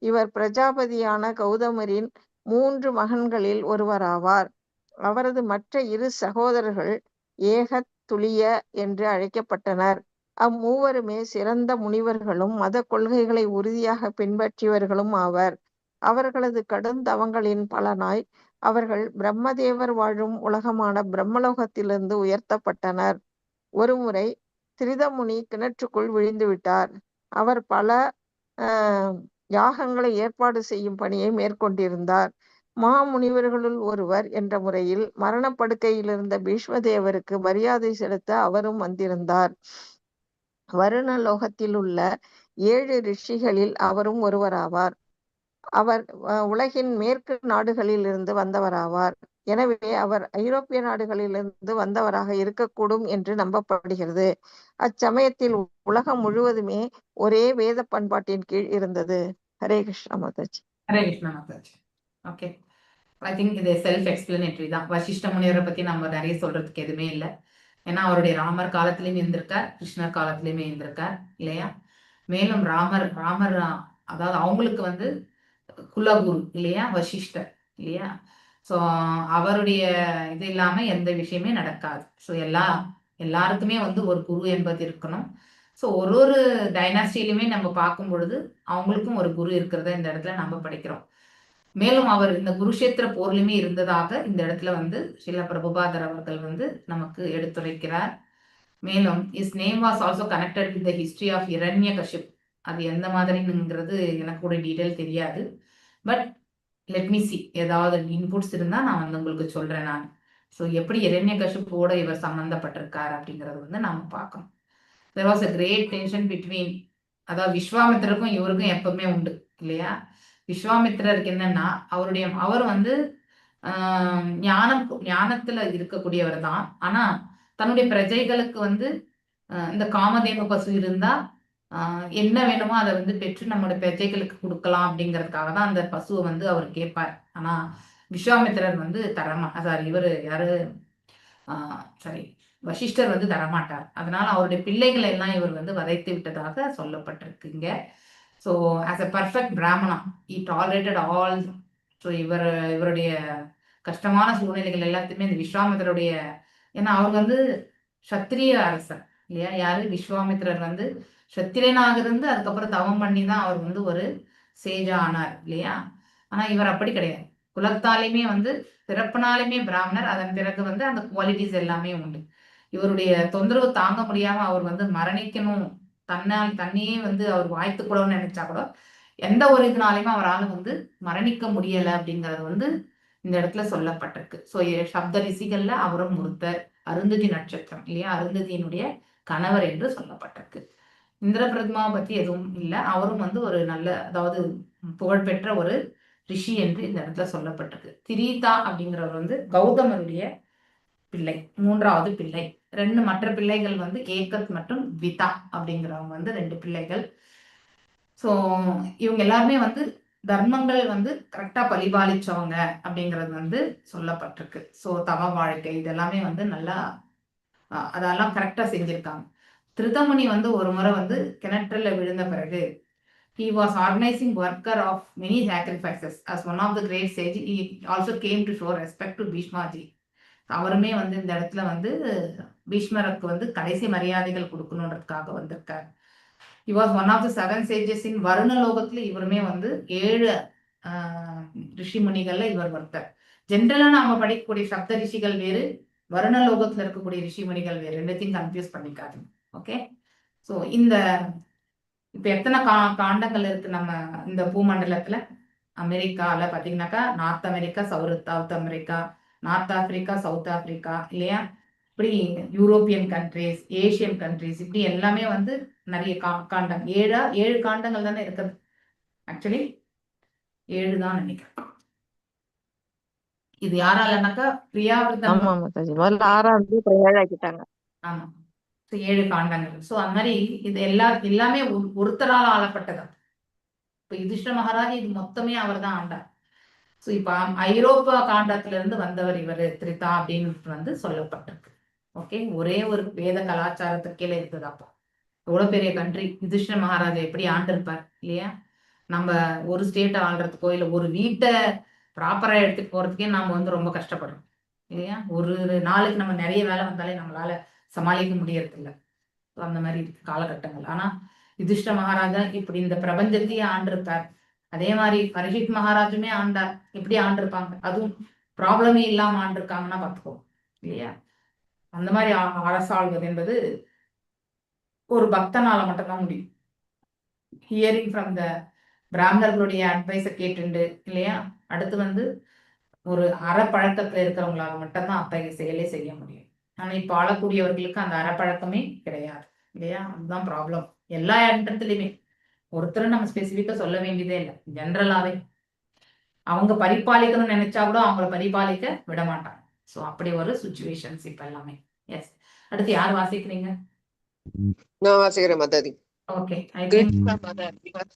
[SPEAKER 4] இவர் பிரஜாபதியான கௌதமரின் 3 மகன்களில் ஒருவராவார். அவரது மற்ற 2 சகோதரர்கள் ஏகத் துளிய என்று அழைக்கப்பட்டனர். அம்மூவருமே சிறந்த முனிவர்களும் மத கொள்கைகளை உறுதியாக பின்பற்றியவர்களும் ஆவர். அவர்களது கடும் தவங்களின் பலனாய் அவர்கள் பிரம்மதேவர் வாழும் உலகமான பிரம்மலோகத்திலிருந்து உயர்த்தப்பட்டனர். ஒருமுறை திரிதமுனி கிணற்றுக்குள் விழுந்து விட்டார். அவர் பல யாகங்களை ஏற்பாடு செய்யும் பணியை மேற்கொண்டிருந்தார். மாமுனிவர்களுள் ஒருவர் என்ற முறையில் மரணப்படுக்கையில் இருந்த பீஷ்மதேவருக்கு மரியாதை செலுத்த அவரும் வந்திருந்தார். வருணலோகத்தில் உள்ள 7 ரிஷிகளில் அவரும் ஒருவராவார். அவர் உலகின் மேற்கு நாடுகளில் இருந்து வந்தவராவார். எனவே அவர் ஐரோப்பிய நாடுகளிலிருந்து வந்தவராக இருக்கக்கூடும் என்று நம்பப்படுகிறது. அச்சமயத்தில் உலகம் முழுவதுமே ஒரே வேத பண்பாட்டின் கீழ் இருந்தது. ஹரே கிருஷ்ணா மாதாஜி.
[SPEAKER 1] ஹரே கிருஷ்ணா மாதாஜி. ஓகே, ஐ திங்க் இது செல்ஃப் எக்ஸ்பிளனேட்டரி தான். வசிஷ்ட முனிவரை பத்தி நம்ம நிறைய சொல்றதுக்கு எதுவுமே இல்லை. ஏன்னா அவருடைய ராமர் காலத்திலயும் இருந்திருக்கார், கிருஷ்ணர் காலத்திலயுமே இருந்திருக்கார் இல்லையா. மேலும் ராமர் அதாவது அவங்களுக்கு வந்து குலகுரு இல்லையா, வசிஷ்டர் இல்லையா. ஸோ அவருடைய இது இல்லாம எந்த விஷயமே நடக்காது. ஸோ எல்லாருக்குமே வந்து ஒரு குரு என்பது இருக்கணும். ஸோ ஒரு டைனாஸ்டியிலுமே நம்ம பார்க்கும் பொழுது அவங்களுக்கும் ஒரு குரு இருக்கிறத இந்த இடத்துல நம்ம படிக்கிறோம். மேலும் அவர் இந்த குருஷேத்திர போர்லையுமே இருந்ததாக இந்த இடத்துல வந்து ஸ்ரீல பிரபுபாதர் அவர்கள் வந்து நமக்கு எடுத்துரைக்கிறார். மேலும் his name was also connected with the history of Hiranyakashipu. அது எந்த மாதிரிங்கிறது எனக்கு ஒரு டீட்டெயில் தெரியாது. பட் லெட் மீ சி, ஏதாவது இன்புட்ஸ் இருந்தால் நான் வந்து உங்களுக்கு சொல்கிறேன் நான். ஸோ எப்படி இரண்யகசிப்போட இவர் சம்மந்தப்பட்டிருக்கார் அப்படிங்கிறது வந்து நாம் பார்க்கணும். There was a great tension between, அதாவது விஸ்வாமித்திரருக்கும் இவருக்கும் எப்பவுமே உண்டு இல்லையா. விஸ்வாமித்திரருக்கு என்னன்னா அவர் வந்து ஞானத்துல இருக்கக்கூடியவர் தான். ஆனா தன்னுடைய பிரஜைகளுக்கு வந்து இந்த காமதேனு பசு இருந்தா என்ன வேணுமோ அதை வந்து பெற்று நம்மளுடைய பிரஜைகளுக்கு கொடுக்கலாம் அப்படிங்கிறதுக்காக தான் அந்த பசுவை வந்து அவர் கேட்பார். ஆனா விஸ்வாமித்திரர் வந்து சாரி இவர் யாரு சாரி வசிஷ்டர் வந்து தரமாட்டார். அதனால அவருடைய பிள்ளைகளை எல்லாம் இவர் வந்து வதைத்து விட்டதாக சொல்லப்பட்டிருக்குங்க. So as a perfect Brahmana he tolerated all. ஸோ இவருடைய கஷ்டமான சூழ்நிலைகள் எல்லாத்தையுமே இந்த விஸ்வாமித்திரருடைய, ஏன்னா அவர் வந்து சத்திரிய அரசர் இல்லையா. யாரு விஸ்வாமித்திரர் வந்து சத்திரியனாக இருந்து அதுக்கப்புறம் தவம் பண்ணி தான் அவர் வந்து ஒரு சேஜா ஆனார் இல்லையா. ஆனா இவர் அப்படி கிடையாது. குலத்தாலையுமே வந்து பிறப்பினாலுமே பிராமணர், அதன் பிறகு வந்து அந்த குவாலிட்டிஸ் எல்லாமே உண்டு. இவருடைய தொந்தரவு தாங்க முடியாம அவர் வந்து மரணிக்கணும், தன்னையே வந்து அவர் வாய்த்து கூடன்னு நினைச்சா கூட எந்த ஒரு இதனாலையுமே அவரால் வந்து மரணிக்க முடியல அப்படிங்கிறது வந்து இந்த இடத்துல சொல்லப்பட்டிருக்கு. ஸோ சப்த ரிஷிகள்ல அவரும் ஒருத்தர். அருந்ததி நட்சத்திரம் இல்லையா, அருந்ததியினுடைய கணவர் என்று சொல்லப்பட்டிருக்கு. இந்திர பிரதமாவை பத்தி எதுவும் இல்லை. அவரும் வந்து ஒரு நல்ல, அதாவது புகழ்பெற்ற ஒரு ரிஷி என்று இந்த இடத்துல சொல்லப்பட்டிருக்கு. திரீதா அப்படிங்கிறவர் வந்து கௌதமருடைய பிள்ளை, 3வது பிள்ளை. 2 மற்ற பிள்ளைகள் வந்து ஏகத் மற்றும் விதா அப்படிங்கிறவங்க வந்து 2 பிள்ளைகள். ஸோ இவங்க எல்லாருமே வந்து தர்மங்கள் வந்து கரெக்டா பரிபாலிச்சவங்க அப்படிங்கிறது வந்து சொல்லப்பட்டிருக்கு. ஸோ தவ வாழ்க்கை இதெல்லாமே வந்து நல்லா அதெல்லாம் கரெக்டா செஞ்சிருக்காங்க. திருதமுனி வந்து ஒரு முறை வந்து கிணற்றுல விழுந்த பிறகு he was organizing worker of many sacrifices. As one of the great sage, he also came to show respect to Bhishmaji. அவருமே வந்து இந்த இடத்துல வந்து பீஷ்மருக்கு வந்து கடைசி மரியாதைகள் கொடுக்கணுன்றதுக்காக வந்திருக்கார். he was one of the 7 sages in வருணலோகத்துல. இவருமே வந்து 7 ரிஷி முனிகள்ல இவர் ஒருத்தர். ஜென்ரலா நாம படிக்கக்கூடிய சப்த ரிஷிகள் வேறு, வருணலோகத்துல இருக்கக்கூடிய ரிஷி முனிகள் வேறு, ரெண்டுத்தையும் கன்ஃபியூஸ் பண்ணிக்காதீங்க. ஓகே, ஸோ இப்ப எத்தனை காண்டங்கள் இருக்கு நம்ம இந்த பூமண்டலத்துல. அமெரிக்கால பாத்தீங்கன்னாக்கா north America, south America, north Africa, south Africa இல்லையா. இப்படி யூரோப்பியன் கண்ட்ரிஸ், ஏசியன் கண்ட்ரிஸ், இப்படி எல்லாமே வந்து நிறைய காண்டம். 7 காண்டங்கள் தானே இருக்குது. ஆக்சுவலி 7 தான் நினைக்கிறேன். இது யாராலனாக்கா பிரியாவிரதன்
[SPEAKER 4] ஆமா மாதாஜி, முதல்ல 6 அப்புறம் 7 ஆக்கிட்டாங்க.
[SPEAKER 1] ஆமா. 7 காண்டங்கள். சோ அந்த மாதிரி இது எல்லாமே ஒருத்தரால் ஆளப்பட்டது. இப்ப யுதிஷ்ட மகாராஜ் இது மொத்தமே அவர் தான் ஆண்டார். சோ இப்ப ஐரோப்பா காண்டத்துல இருந்து வந்தவர் இவரு திரிதா அப்படின்னு சொல்லப்பட்டிருக்கு. ஓகே, ஒரே ஒரு வேத கலாச்சாரத்துக்கு கீழே இருக்குது. அப்போ எவ்வளவு பெரிய கண்ட்ரி யுதிஷ்ட மகாராஜா எப்படி ஆண்டிருப்பார் இல்லையா? நம்ம ஒரு ஸ்டேட்டை ஆள்றதுக்கோ இல்ல ஒரு வீட்டை ப்ராப்பரா எடுத்துட்டு போறதுக்கே நாம ரொம்ப கஷ்டப்படுறோம் இல்லையா? ஒரு நாளுக்கு நம்ம நிறைய வேலை வந்தாலே நம்மளால சமாளிக்க முடியறது இல்லை. அந்த மாதிரி இருக்கு காலகட்டங்கள். ஆனா யுதிஷ்ட மகாராஜா இப்படி இந்த பிரபஞ்சத்தையே ஆண்டிருப்பார். அதே மாதிரி பரீட்சித் மகாராஜுமே ஆண்டார். எப்படி ஆண்டிருப்பாங்க? அதுவும் ப்ராப்ளமே இல்லாம ஆண்டிருக்காங்கன்னா பார்த்துக்கோ இல்லையா? அந்த மாதிரி அரசாள்வது என்பது ஒரு பக்தனால மட்டும்தான் முடியும். ஹியரிங் ஃப்ரம் த பிராமணர்களுடைய அட்வைஸை கேட்டுண்டு இல்லையா? அடுத்து ஒரு அறப்பழக்கத்துல இருக்கிறவங்களால மட்டும்தான் அத்தகைய செயலே செய்ய முடியும். ஆனா இப்ப ஆளக்கூடியவர்களுக்கு அந்த அறப்பழக்கமே கிடையாது இல்லையா? அதுதான் ப்ராப்ளம். எல்லா இடத்துலயுமே ஒருத்தரும் நம்ம ஸ்பெசிபிக்கா சொல்ல வேண்டியதே இல்லை. ஜென்ரலாவே அவங்க பரிபாலிக்கணும்னு நினைச்சா கூட அவங்கள பரிபாலிக்க விட மாட்டாங்க. ஸோ அப்படி ஒரு சுச்சுவேஷன்ஸ் இப்ப எல்லாமே. எஸ், அடுத்து யார் வாசிக்கிறீங்க?
[SPEAKER 7] நான் வாசிக்கிறேன் Mataji.
[SPEAKER 1] Okay, I think
[SPEAKER 7] Krishna mother இவர்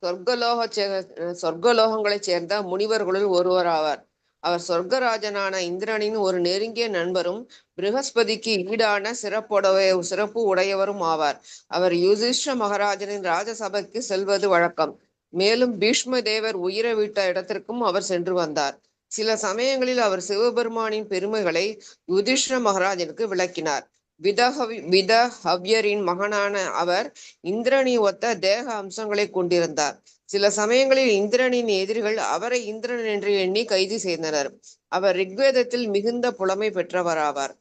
[SPEAKER 7] சொர்க்கலோகங்களைச் சேர்ந்த முனிவர்களுள் ஒருவர் ஆவார். அவர் சொர்க்கராஜனான இந்திரனின் ஒரு நெருங்கிய நண்பரும் ப்ரஹஸ்பதிக்கு ஈடான சிறப்பு உடையவரும் ஆவார். அவர் யுதிஷ்ட மகாராஜனின் ராஜசபைக்கு செல்வது வழக்கம். மேலும் பீஷ்ம தேவர் உயிரை விட்ட இடத்திற்கும் அவர் சென்று வந்தார். சில சமயங்களில் அவர் சிவபெருமானின் பெருமைகளை யுதிஷ்ட மகாராஜனுக்கு விளக்கினார். விதஹவ்யரின் மகனான அவர் இந்திரனை ஒத்த தேக அம்சங்களை கொண்டிருந்தார். சில சமயங்களில் இந்திரனின் எதிரிகள் அவரை இந்திரன் என்று எண்ணி கைது செய்தனர். அவர் ரிக்வேதத்தில் மிகுந்த புலமை பெற்றவராவார்.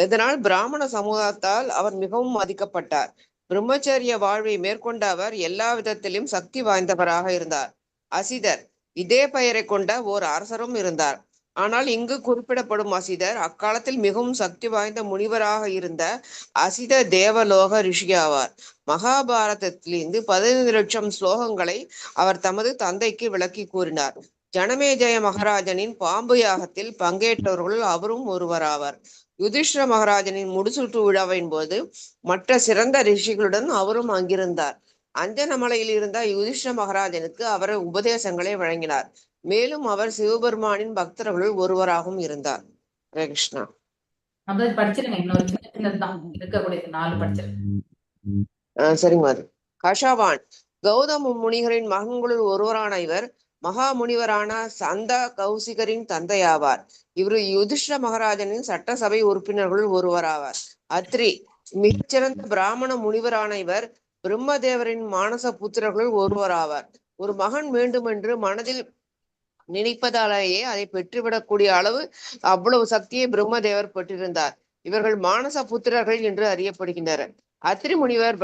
[SPEAKER 7] இதனால் பிராமண சமூகத்தால் அவர் மிகவும் மதிக்கப்பட்டார். பிரம்மச்சரிய வாழ்வை மேற்கொண்ட அவர் எல்லா விதத்திலும் சக்தி வாய்ந்தவராக இருந்தார். அசிதர் இதே பெயரை கொண்ட ஓர் அரசரும் இருந்தார். ஆனால் இங்கு குறிப்பிடப்படும் அசிதர் அக்காலத்தில் மிகவும் சக்தி வாய்ந்த முனிவராக இருந்த அசித தேவலோக ரிஷி ஆவார். மகாபாரதத்திலிருந்து 15 லட்சம் ஸ்லோகங்களை அவர் தமது தந்தைக்கு விளக்கி கூறினார். ஜனமேஜய மகாராஜனின் பாம்பு யாகத்தில் பங்கேற்றவர்கள் அவரும் ஒருவராவார். யுதிஷ்ட மகாராஜனின் முடிசூட்டு விழாவின் போது மற்ற சிறந்த ரிஷிகளுடன் அவரும் அங்கிருந்தார். அஞ்சனமலையில் இருந்த யுதிஷ்ட மகாராஜனுக்கு அவர் உபதேசங்களை வழங்கினார். மேலும் அவர் சிவபெருமானின் பக்தர்களுள் ஒருவராகவும் இருந்தார். ஹரே கிருஷ்ணா.
[SPEAKER 1] படிச்சிருங்க. இன்னொரு சின்னதான் இருக்கக்கூடிய 4 படிச்சிருங்க.
[SPEAKER 7] சரிங்க. கஷாவான் கௌதம முனிகரின் மகன்களுள் ஒருவரான இவர் மகா முனிவரான சந்த கௌசிகரின் தந்தையாவார். இவர் யுதிஷ்ட மகாராஜனின் சட்டசபை உறுப்பினர்களுள் ஒருவராவார். அத்ரி மிகச்சிறந்த பிராமண முனிவரான இவர் பிரம்மதேவரின் மானச புத்திரர்களுள் ஒருவராவார். ஒரு மகன் வேண்டுமென்று மனதில் நினைப்பதாலேயே அதை பெற்றுவிடக்கூடிய அளவு அவ்வளவு சக்தியை பிரம்மதேவர் பெற்றிருந்தார். இவர்கள் மானச புத்திரர்கள் என்று அறியப்படுகின்றனர். அத்ரி முனிவர்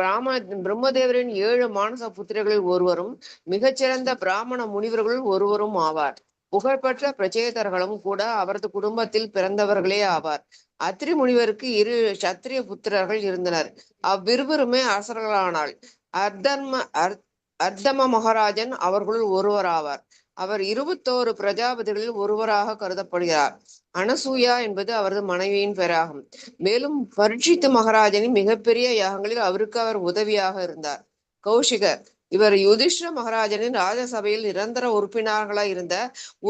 [SPEAKER 7] பிரம்மதேவரின் 7 மானச புத்திரர்களில் ஒருவரும் மிகச்சிறந்த பிராமண முனிவர்களுள் ஒருவரும் ஆவார். புகழ்பெற்ற பிரச்சேதர்களும் கூட அவரது குடும்பத்தில் பிறந்தவர்களே ஆவார். அத்ரி முனிவருக்கு 2 சத்திரிய புத்திரர்கள் இருந்தனர். அவ்விருவருமே அரசர்களானால் அர்த்தம மகாராஜன் அவர்களுள் ஒருவர் ஆவார். அவர் 21 பிரஜாபதிகளில் ஒருவராக கருதப்படுகிறார். அனசூயா என்பது அவரது மனைவியின் பெயராகும். மேலும் பரீட்சித் மகாராஜனின் மிகப்பெரிய யாகங்களில் அவருக்கு அவர் உதவியாக இருந்தார். கௌஷிகர் இவர் யுதிஷ்ட மகாராஜனின் ராஜசபையில் நிரந்தர உறுப்பினர்களாக இருந்த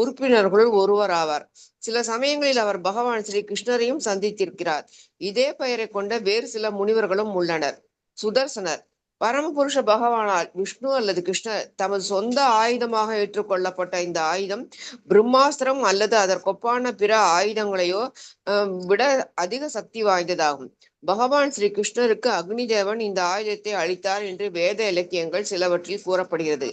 [SPEAKER 7] உறுப்பினர்களுள் ஒருவர் ஆவார். சில சமயங்களில் அவர் பகவான் ஸ்ரீ கிருஷ்ணரையும் சந்தித்திருக்கிறார். இதே பெயரை கொண்ட வேறு சில முனிவர்களும் உள்ளனர். சுதர்சனர் பரமபுருஷ பகவானால் விஷ்ணு அல்லது கிருஷ்ணர் தமது சொந்த ஆயுதமாக ஏற்றுக்கொள்ளப்பட்ட இந்த ஆயுதம் பிரம்மாஸ்திரம் அல்லது அதற்கொப்பான பிற ஆயுதங்களையோ விட அதிக சக்தி வாய்ந்ததாகும். பகவான் ஸ்ரீ கிருஷ்ணருக்கு அக்னி தேவன் இந்த ஆயுதத்தை அளித்தார் என்று வேத இலக்கியங்கள் சிலவற்றில் கூறப்படுகிறது.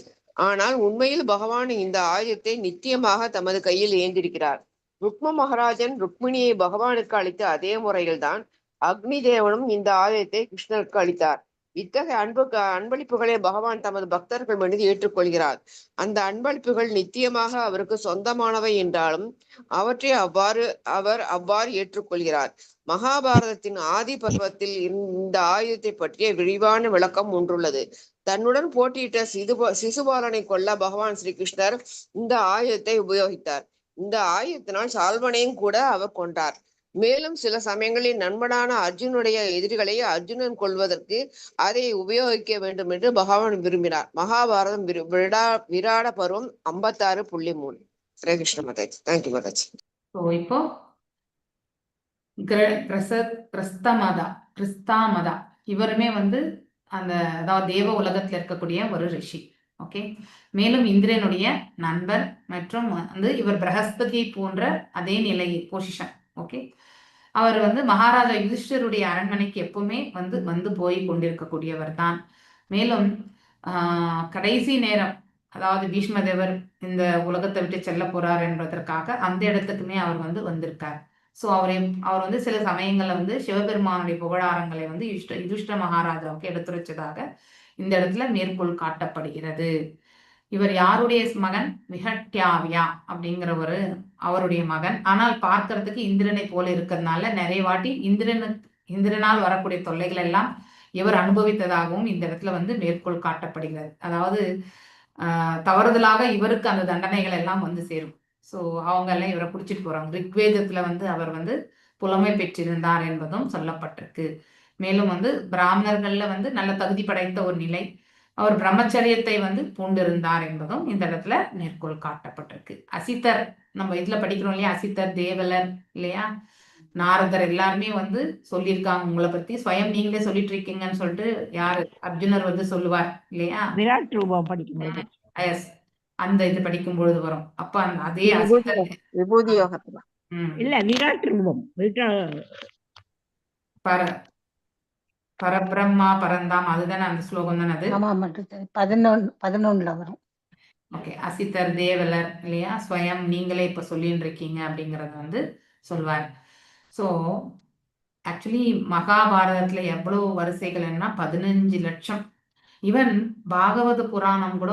[SPEAKER 7] ஆனால் உண்மையில் பகவான் இந்த ஆயுதத்தை நித்தியமாக தமது கையில் ஏந்திருக்கிறார். ருக்ம மகாராஜன் ருக்மிணியை பகவானுக்கு அளித்த அதே முறையில்தான் அக்னி தேவனும் இந்த ஆயுதத்தை கிருஷ்ணருக்கு அளித்தார். இத்தகைய அன்பளிப்புகளை பகவான் தமது பக்தர்கள் மீது ஏற்றுக்கொள்கிறார். அந்த அன்பளிப்புகள் நித்தியமாக அவருக்கு சொந்தமானவை என்றாலும் அவற்றை அவர் அவ்வாறு ஏற்றுக்கொள்கிறார். மகாபாரதத்தின் ஆதி பருவத்தில் இந்த ஆயுதத்தை பற்றிய விரிவான விளக்கம் ஒன்றுள்ளது. தன்னுடன் போட்டியிட்ட சிசுபாலனை கொல்ல பகவான் ஸ்ரீ கிருஷ்ணர் இந்த ஆயுதத்தை உபயோகித்தார். இந்த ஆயுதத்தினால் சால்வனையும் கூட அவர் கொண்டார். மேலும் சில சமயங்களில் நண்பனான அர்ஜுனுடைய எதிரிகளை அர்ஜுனன் கொள்வதற்கு அதை உபயோகிக்க வேண்டும் என்று பகவான் விரும்பினார். மகாபாரதம் விராட பருவம் 56.3. ஹரே கிருஷ்ண மாதாஜி. தேங்க்யூ மாதாஜி.
[SPEAKER 1] ஸோ இப்போ கிறிஸ்தாமதா இவருமே வந்து அந்த அதாவது தேவ உலகத்துல இருக்கக்கூடிய ஒரு ரிஷி. ஓகே, மேலும் இந்திரனுடைய நண்பர் மற்றும் வந்து இவர் பிரகஸ்பதியை போன்ற அதே நிலை பொசிஷன். ஓகே, அவர் வந்து மகாராஜா யுதிஷ்டருடைய அரண்மனைக்கு எப்பவுமே வந்து போய் கொண்டிருக்கக்கூடியவர் தான். மேலும் கடைசி நேரம் அதாவது பீஷ்மதேவர் இந்த உலகத்தை விட்டு செல்ல போறார் என்பதற்காக அந்த இடத்துக்குமே அவர் வந்திருக்கார். ஸோ அவர் வந்து சில சமயங்கள்ல சிவபெருமானுடைய புகழாரங்களை யுதிஷ்ட மகாராஜாவுக்கு எடுத்துரைச்சதாக இந்த இடத்துல மேற்கோள் காட்டப்படுகிறது. இவர் யாருடைய மகன்? விஹட்யாவியா அப்படிங்கிற அவருடைய மகன். ஆனால் பார்க்கறதுக்கு இந்திரனை போல இருக்கிறதுனால நிறைய வாட்டி இந்திரனால் வரக்கூடிய தொல்லைகள் எல்லாம் இவர் அனுபவித்ததாகவும் இந்த இடத்துல மேற்கோள் காட்டப்படுகிறது. அதாவது தவறுதலாக இவருக்கு அந்த தண்டனைகள் எல்லாம் சேரும். ஸோ அவங்க எல்லாம் இவரை பிடிச்சிட்டு போறாங்க. ரிக்வேதத்துல அவர் புலமை பெற்றிருந்தார் என்பதும் சொல்லப்பட்டிருக்கு. மேலும் பிராமணர்கள்ல நல்ல தகுதி படைத்த ஒரு நிலை, அவர் பிரம்மச்சரியத்தை பூண்டிருந்தார் என்பதும் இந்த இடத்துல மேற்கோள் காட்டப்பட்டிருக்கு. அசித்தர் நம்ம இதுல படிக்கிறோம் இல்லையா, அசித்தர், தேவலர் இல்லையா, நாரதர் எல்லாருமே சொல்லியிருக்காங்க உங்களை பத்தி. ஸ்வயம் நீங்களே சொல்லிட்டு இருக்கீங்கன்னு சொல்லிட்டு யாரு அர்ஜுனர் சொல்லுவார் இல்லையா,
[SPEAKER 6] விராட் ரூபம் படிக்கும்போது.
[SPEAKER 1] எஸ், அந்த இது படிக்கும் பொழுது வரும். அப்ப அதே
[SPEAKER 4] விபூதி யோகத்துல
[SPEAKER 6] இல்ல, விராட் ரூபம்
[SPEAKER 1] பரபிரம்மா பரந்தாம், அதுதானே அந்த ஸ்லோகம் தானே அது.
[SPEAKER 5] 11 வரும்.
[SPEAKER 1] ஓகே, அசித்தர், தேவலர் இல்லையா, ஸ்வயம் நீங்களே இப்ப சொல்லிட்டு இருக்கீங்க அப்படிங்கறது சொல்வார். ஸோ ஆக்சுவலி மகாபாரதத்துல எவ்வளவு வரிசைகள்னா 15 லட்சம். ஈவன் பாகவத புராணம் கூட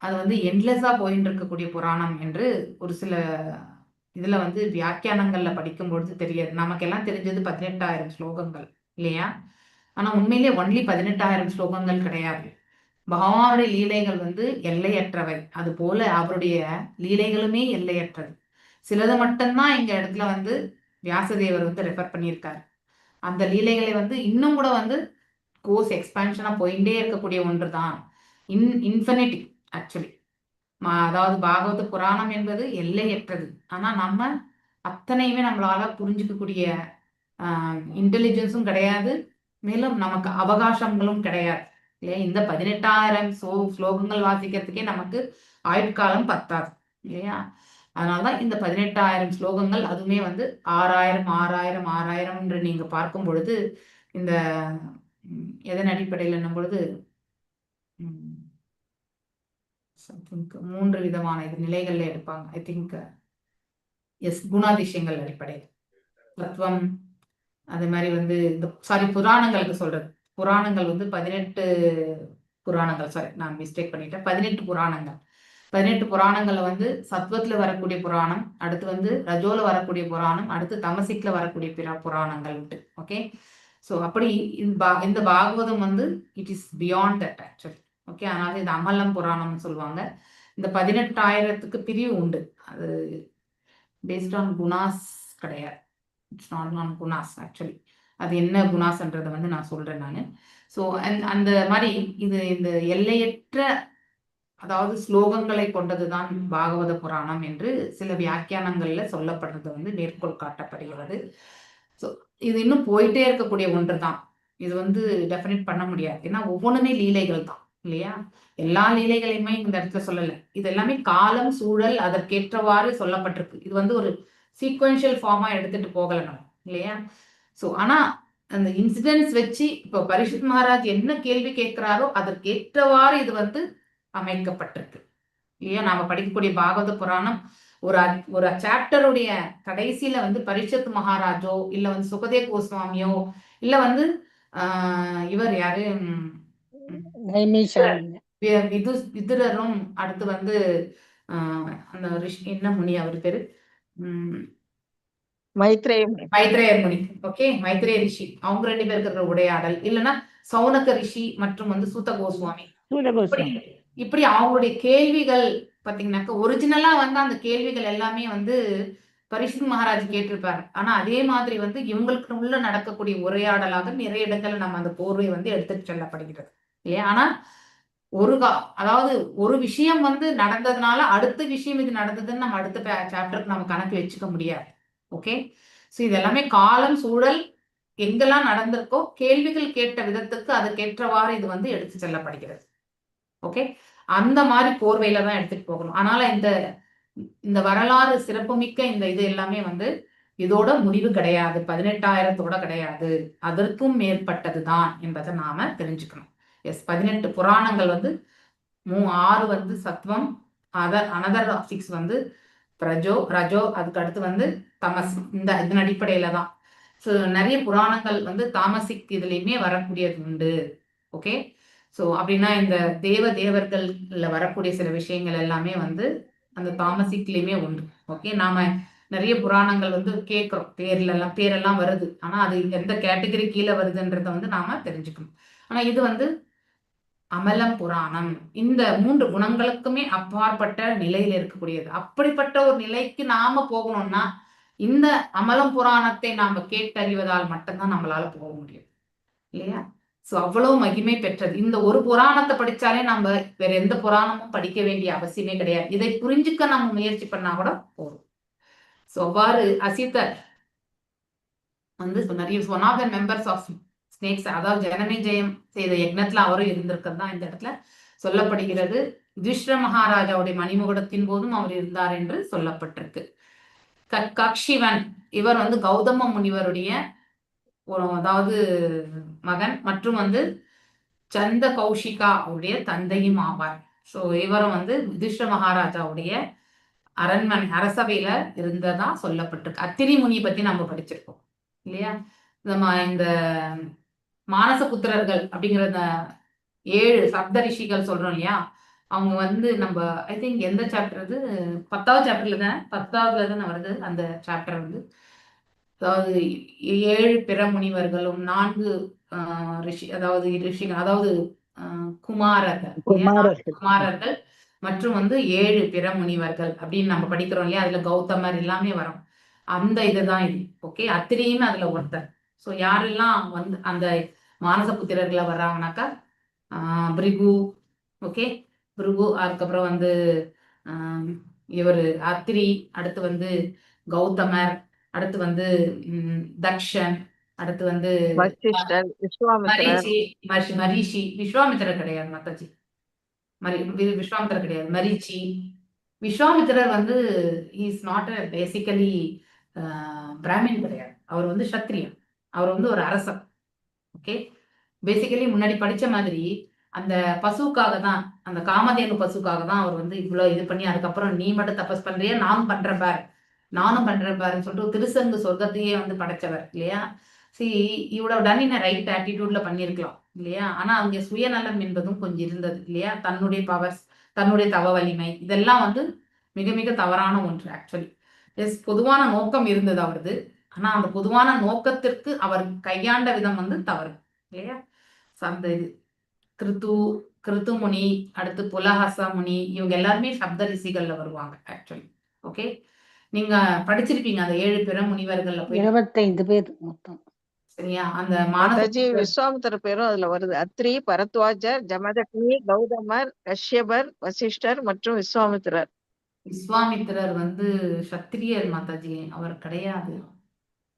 [SPEAKER 1] அது எண்ட்லெஸ்ஸா போயிட்டு இருக்கக்கூடிய புராணம் என்று ஒரு சில இதுல வியாக்கியானங்கள்ல படிக்கும்பொழுது தெரியாது. நமக்கெல்லாம் தெரிஞ்சது 18,000 ஸ்லோகங்கள் இல்லையா. ஆனா உண்மையிலே ஒன்லி 18,000 ஸ்லோகங்கள் கிடையாது. பகவானுடைய லீலைகள் எல்லையற்றவை. அது போல அவருடைய லீலைகளுமே எல்லையற்றது. சிலது மட்டும்தான் எங்க இடத்துல வியாசதேவர் ரெஃபர் பண்ணியிருக்காரு. அந்த லீலைகளை இன்னும் கூட கோர்ஸ் எக்ஸ்பான்ஷனா போயிட்டே இருக்கக்கூடிய ஒன்று தான் இன்ஃபினிட்டி ஆக்சுவலி. அதாவது பாகவத புராணம் என்பது எல்லையற்றது. ஆனா நம்ம அத்தனையுமே நம்மளால புரிஞ்சுக்கக்கூடிய இன்டெலிஜென்ஸும் கிடையாது, மேலும் நமக்கு அவகாசங்களும் கிடையாது இல்லையா. இந்த 18,000 ஸ்லோகங்கள் வாசிக்கிறதுக்கே நமக்கு ஆயுட்காலம் பத்தாது இல்லையா. அதனாலதான் இந்த 18,000 ஸ்லோகங்கள், அதுவுமே 6,000 6,000 6,000 என்று நீங்க பார்க்கும் பொழுது இந்த எதன் அடிப்படையில் என்னும் பொழுது 3 விதமான நிலைகள்ல எடுப்பாங்க. ஐ திங்க் குணாதிசயங்கள் அடிப்படையில் தத்துவம், அது மாதிரி இந்த புராணங்களுக்கு சொல்றது. புராணங்கள் 18 புராணங்கள், சாரி நான் மிஸ்டேக் பண்ணிட்டேன், 18 புராணங்கள். 18 புராணங்கள்ல சத்வத்துல வரக்கூடிய புராணம், அடுத்து ரஜோல வரக்கூடிய புராணம், அடுத்து தமசிக்ல வரக்கூடிய பிற புராணங்கள் உண்டு. ஓகே, ஸோ அப்படி இந்த Bhagavatam it is beyond that actually. Okay, அதனால இது அமலம் புராணம்னு சொல்லுவாங்க. இந்த 18,000க்கு பிரிவு உண்டு. அது பேஸ்ட் ஆன் குணாஸ் கிடையாது. It's not on gunas actually. அது என்ன குணாஸ்ன்றதை நான் சொல்றேன் நான். ஸோ அந்த மாதிரி இந்த எல்லையற்ற அதாவது ஸ்லோகங்களை கொண்டதுதான் பாகவத புராணம் என்று சில வியாக்கியானங்கள்ல சொல்லப்படுறது மேற்கோள் காட்டப்படுகிறது. ஸோ இது இன்னும் போயிட்டே இருக்கக்கூடிய ஒன்று தான். இது டெஃபினேட் பண்ண முடியாது. ஏன்னா ஒவ்வொன்றுமே லீலைகள் தான் இல்லையா. எல்லா லீலைகளையுமே இந்த இடத்துல சொல்லலை. இது எல்லாமே காலம், சூழல், அதற்கேற்றவாறு சொல்லப்பட்டிருக்கு. இது ஒரு சீக்வென்ஷியல் ஃபார்மா எடுத்துட்டு போகல நம்ம இல்லையா. ஸோ ஆனா அந்த இன்சிடென்ட்ஸ் வச்சு இப்போ பரீட்சித் மகாராஜ் என்ன கேள்வி கேட்கிறாரோ அதற்கேற்றவாறு இது அமைக்கப்பட்டிருக்கு இல்லையா. நாம படிக்கக்கூடிய பாகவத புராணம் ஒரு சாப்டருடைய கடைசியில பரீட்சித் மகாராஜோ இல்ல சுகதேவ் கோஸ்வாமியோ இல்ல இவர் யாரு விதுரரும், அடுத்து அந்த என்ன முனி அவர் பேரு, மைத்ரேயர் முனி. ஓகே, மைத்ரேய ரிஷி, அவங்க 2 பேருக்கு இருக்கிற உரையாடல், இல்லைன்னா சௌனக ரிஷி மற்றும் சூத கோஸ்வாமி, இப்படி அவங்களுடைய கேள்விகள் பாத்தீங்கன்னாக்க ஒரிஜினலா வந்து அந்த கேள்விகள் எல்லாமே வந்து பரீட்சித் மகாராஜ் கேட்டிருப்பாரு. ஆனா அதே மாதிரி வந்து இவங்களுக்கு உள்ள நடக்கக்கூடிய உரையாடலாக நிறைய இடங்கள்ல நம்ம அந்த போர்வை வந்து எடுத்துட்டு செல்லப்படுகிறது இல்லையா? ஆனா அதாவது ஒரு விஷயம் வந்து நடந்ததுனால அடுத்த விஷயம் இது நடந்ததுன்னு நம்ம அடுத்த சாப்டருக்கு நம்ம கணக்கு வச்சுக்க முடியாது. ஓகே, ஸோ இது எல்லாமே காலம், சூழல், எங்கெல்லாம் நடந்திருக்கோ கேள்விகள் கேட்ட விதத்துக்கு அதுக்கேற்றவாறு இது வந்து எடுத்து செல்லப்படுகிறது. ஓகே, அந்த மாதிரி போர்வையில தான் எடுத்துட்டு போகணும். அதனால இந்த வரலாறு சிறப்புமிக்க இந்த இது எல்லாமே வந்து இதோட முடிவு கிடையாது, 18,000தோட கிடையாது, அதற்கும் மேற்பட்டதுதான் என்பதை நாம தெரிஞ்சுக்கணும். எஸ், 18 புராணங்கள் வந்து 6 வந்து சத்வம், அனதர் 6 வந்து ரஜோ, அதுக்கு அடுத்து வந்து தமஸ். இதன் அடிப்படையில தான் ஸோ நிறைய புராணங்கள் வந்து தாமசிக் இதுலயுமே வரக்கூடியது உண்டு. ஓகே, ஸோ அப்படின்னா இந்த தேவர்கள்ல வரக்கூடிய சில விஷயங்கள் எல்லாமே வந்து அந்த தாமசிக்லயுமே உண்டு. ஓகே, நாம நிறைய புராணங்கள் வந்து கேட்கிறோம், பேரெல்லாம் வருது. ஆனா அது எந்த கேட்டகரி கீழே வருதுன்றத வந்து நாம தெரிஞ்சுக்கணும். ஆனா இது வந்து அமலம் புராணம் இந்த 3 குணங்களுக்குமே அப்பாற்பட்ட நிலையில இருக்கக்கூடியது. அப்படிப்பட்ட ஒரு நிலைக்கு நாம போகணும்னா இந்த அமலம் புராணத்தை நாம கேட்டறிவதால் மட்டும்தான் நம்மளால போக முடியும் இல்லையா? சோ அவ்வளவு மகிமை பெற்றது. இந்த ஒரு புராணத்தை படிச்சாலே நம்ம வேற எந்த புராணமும் படிக்க வேண்டிய அவசியமே கிடையாது. இதை புரிஞ்சுக்க நம்ம முயற்சி பண்ணா கூட போதும். சோ அவ்வாறு அசித்தர் வந்து நிறைய one of the members of snakes, அதாவது ஜனமேஜயம் செய்த யக்னத்துல அவரும் இருந்திருக்கிறது தான் இந்த இடத்துல சொல்லப்படுகிறது. யுதிஷ்டிர மகாராஜாவுடைய மணிமுகடத்தின் போதும் அவர் இருந்தார் என்று சொல்லப்பட்டிருக்கு. கக்ஷிவன் இவர் வந்து கௌதம முனிவருடைய அதாவது மகன் மற்றும் வந்து சந்த கௌஷிகா அவருடைய தந்தையும் ஆவார். ஸோ இவரும் வந்து யுதிஷ்டிர மகாராஜாவுடைய அரண்மனை அரசவையில இருந்ததா சொல்லப்பட்டிருக்கு. அத்திரி முனி பத்தி நம்ம படிச்சிருக்கோம் இல்லையா? இந்த மானசபுத்திரர்கள் அப்படிங்கிற 7 சப்த ரிஷிகள் சொல்றோம் இல்லையா? அவங்க வந்து நம்ம ஐ திங்க் எந்த சாப்டர் அது 10வது சாப்டர்ல தானே 10வதுல தானே வருது அந்த சாப்டர் வந்து. அதாவது 7 பிற முனிவர்களும் 4 ரிஷிகள் அதாவது குமாரர்கள் மற்றும் வந்து 7 பிற முனிவர்கள் அப்படின்னு நம்ம படிக்கிறோம் இல்லையா? அதுல கௌதமர் எல்லாமே வரும். அந்த இதுதான் இது. ஓகே, அத்திரியும் அதுல ஒருத்தர். ஸோ யாரெல்லாம் வந்து அந்த மானசபுத்திரர்களை வர்றாங்கனாக்கா பிருகு, ஓகே, பிருகு, அதுக்கப்புறம் வந்து இவர் அத்திரி, அடுத்து வந்து கௌதமர், அடுத்து வந்து தக்ஷன், அடுத்து வந்து
[SPEAKER 4] வசிஷ்டர், விஸ்வாமித்திரர்.
[SPEAKER 1] மரிஷி, விஸ்வாமித்திரர் கிடையாது மாதாஜி, விஸ்வாமித்திரர் கிடையாது, மரிச்சி. விஸ்வாமித்திரர் வந்து இஸ் நாட் பேசிக்கலி பிராமின் கிடையாது, அவர் வந்து சத்திரியன், அவர் வந்து ஒரு அரசர். ஓகே, பேசிக்கலி முன்னாடி படிச்ச மாதிரி அந்த பசுக்காக தான், அந்த காமதேனு பசுக்காக தான் அவர் வந்து இவ்வளவு இது பண்ணி அதுக்கப்புறம் நீ மட்டும் தபஸ் பண்றியா, நானும் பண்றேன் பாருன்னு சொல்லிட்டு திருசங்கு சொர்க்கத்தையே வந்து படைச்சவர் இல்லையா? இவ்வளவு டன் இன் ரைட் ஆட்டிடியூட்ல பண்ணிருக்கலாம் இல்லையா? ஆனா அங்க சுயநலம் என்பதும் கொஞ்சம் இருந்தது இல்லையா? தன்னுடைய பவர்ஸ், தன்னுடைய தவ வலிமை, இதெல்லாம் வந்து மிக மிக தவறான ஒன்று ஆக்சுவலி. பொதுவான நோக்கம் இருந்தது அவரது. ஆனா அந்த பொதுவான நோக்கத்திற்கு அவர் கையாண்ட விதம் வந்து தவறு இல்லையா? அந்த கிருத்து முனி, அடுத்து புலஹாச முனி, இவங்க எல்லாருமே சப்த ரிஷிகள்ல வருவாங்க ஆக்சுவலி. ஓகே, நீங்க படிச்சிருப்பீங்க அந்த 7 பிற முனிவர்கள்ல போய்
[SPEAKER 5] 25 பேர் மொத்தம்.
[SPEAKER 1] சரியா? அந்த
[SPEAKER 4] மாதாஜி விஸ்வாமித்திரர் பேரும் அதுல வருது. அத்ரி, பரத்வாஜர், ஜமதக்னி, கௌதமர், கஷ்யபர், வசிஷ்டர் மற்றும் விஸ்வாமித்திரர்.
[SPEAKER 1] விஸ்வாமித்திரர் வந்து சத்திரியர் மாதாஜி, அவர் கிடையாது.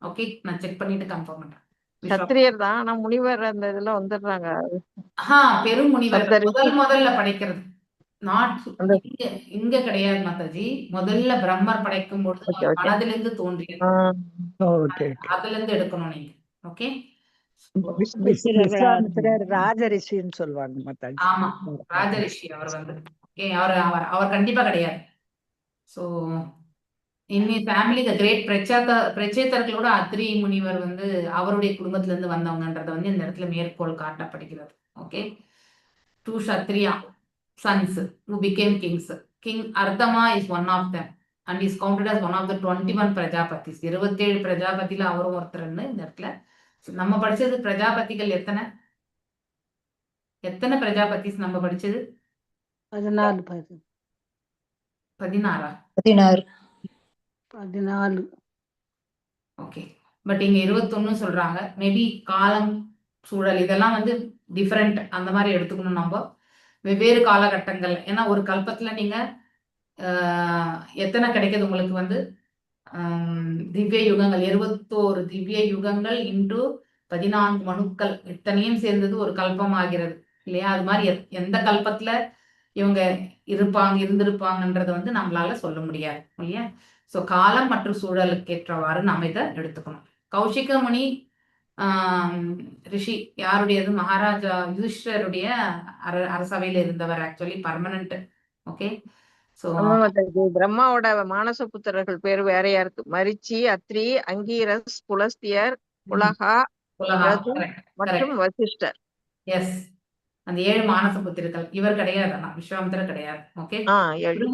[SPEAKER 1] ஓகே, நான் செக் பண்ணிட்டு கன்ஃபார்ம் பண்றேன்.
[SPEAKER 4] சத்திரியர் தான், ஆனா முனிவர் அந்த இதுல வந்துடுறாங்க.
[SPEAKER 1] பெரும் முனிவர் முதல்ல படைக்கிறது இங்க கிடையாது மாதாஜி. முதல்ல பிரம்மர் படைக்கும் பொழுது மனதிலிருந்து தோன்றியது, அதுல இருந்து எடுக்கணும் நீங்க. ஓகே,
[SPEAKER 3] விஸ்வாமித்திரர் ராஜரிஷின்னு சொல்லுவாங்க மாதாஜி.
[SPEAKER 1] ஆமா, ராஜரிஷி அவர் வந்து. அவர் கண்டிப்பா கிடையாது. சோ இன்னி ஃபேமிலி த கிரேட் பிரச்சேதர்களோட அத்ரி முனிவர் வந்து அவருடைய குடும்பத்துல இருந்து வந்தவங்கன்றத வந்து இந்த இடத்துல மேற்கோள் காட்டப்படுகிறது. Okay, 2 Kshatriya sons who became kings. King Ardhama is one of them and is counted as one of the 21 Prajapatis. 27 பிரஜாபதியில அவரும் ஒருத்தர்னு இந்த இடத்துல நம்ம படிச்சது. பிரஜாபதிகள் எத்தனை பிரஜாபதிஸ் நம்ம படிச்சது?
[SPEAKER 5] 14 பேர்.
[SPEAKER 1] 16
[SPEAKER 8] 16.
[SPEAKER 5] 14.
[SPEAKER 1] ஓகே. பட் இங்க 21 சொல்றாங்க. மேபி காலம் சூழல் இதெல்லாம் வந்து டிஃபரெண்ட் அந்த மாதிரி எடுத்துக்கணும் நம்ம வெவ்வேறு காலகட்டங்கள். ஏன்னா ஒரு கல்பத்துல நீங்க எத்தனை கிடைக்குது உங்களுக்கு வந்து திவ்ய யுகங்கள் 21 திவ்ய யுகங்கள் இன்டு 14 மனுக்கள் இத்தனையும் சேர்ந்தது ஒரு கல்பம் ஆகிறது இல்லையா? அது மாதிரி எந்த கல்பத்துல இவங்க இருந்திருப்பாங்கன்றத வந்து நம்மளால சொல்ல முடியாது இல்லையா? ஸோ காலம் மற்றும் சூழலுக்கு ஏற்றவாறு நாம் இதை எடுத்துக்கணும். கௌஷிக முனி ரிஷி யாருடையது? மகாராஜா யுதிஷ்டருடைய அரசவையில் இருந்தவர், ஆக்சுவலி பர்மனன்ட். ஓகே. ஸோ
[SPEAKER 4] பிரம்மாவோட மானச புத்திரர்கள் பேர் வேறையா இருக்கு. மரிச்சி, அத்ரி, அங்கீரஸ், புலஸ்தியர், உலகா, ரது மற்றும் வசிஷ்டர்.
[SPEAKER 1] எஸ், அந்த 7 மானச புத்திரர்கள். இவர் கிடையாது, ஆனா விஸ்வாமித்திரர் கிடையாது. ஓகே.
[SPEAKER 4] 7.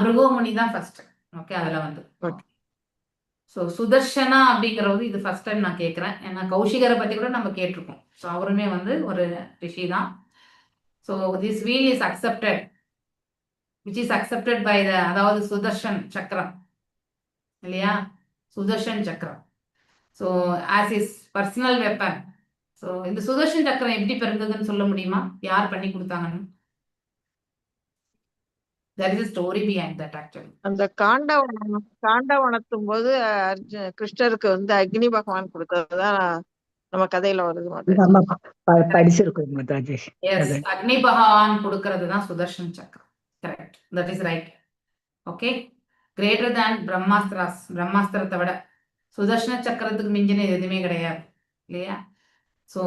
[SPEAKER 1] பிருகு முனி தான் ஃபர்ஸ்ட். ஓகே, அதுல வந்து ஸோ சுதர்ஷனா அப்படிங்கிறது இது ஃபர்ஸ்ட் டைம் நான் கேட்குறேன். ஏன்னா கௌஷிகரை பத்தி கூட நம்ம கேட்டிருக்கோம். ஸோ அவருமே வந்து ஒரு ரிஷி தான். So this wheel is accepted which is accepted by the, அதாவது சுதர்ஷன் சக்கரம் இல்லையா? சுதர்ஷன் சக்கரம். So as is personal weapon. So இந்த சுதர்ஷன் சக்கரம் எப்படி பிறந்ததுன்னு சொல்ல முடியுமா? யார் பண்ணி கொடுத்தாங்கன்னு? There is a story behind that actually.
[SPEAKER 4] அந்த காண்டவனத்தும் போது கிருஷ்ணருக்கு வந்து அக்னி பகவான் கொடுத்ததுதான் நம்ம கதையில வருது.
[SPEAKER 6] படிச்சிருக்கோம் மாதாஜி.
[SPEAKER 1] எஸ், அக்னி பகவான் கொடுக்கிறது தான் சுதர்ஷன் சக்கரம். Correct, that is right. Okay. Greater than brahmastras. பிரம்மாஸ்திரத்தை விட சுதர்ஷன சக்கரத்துக்கு மிஞ்சின எதுவுமே கிடையாது இல்லையா? So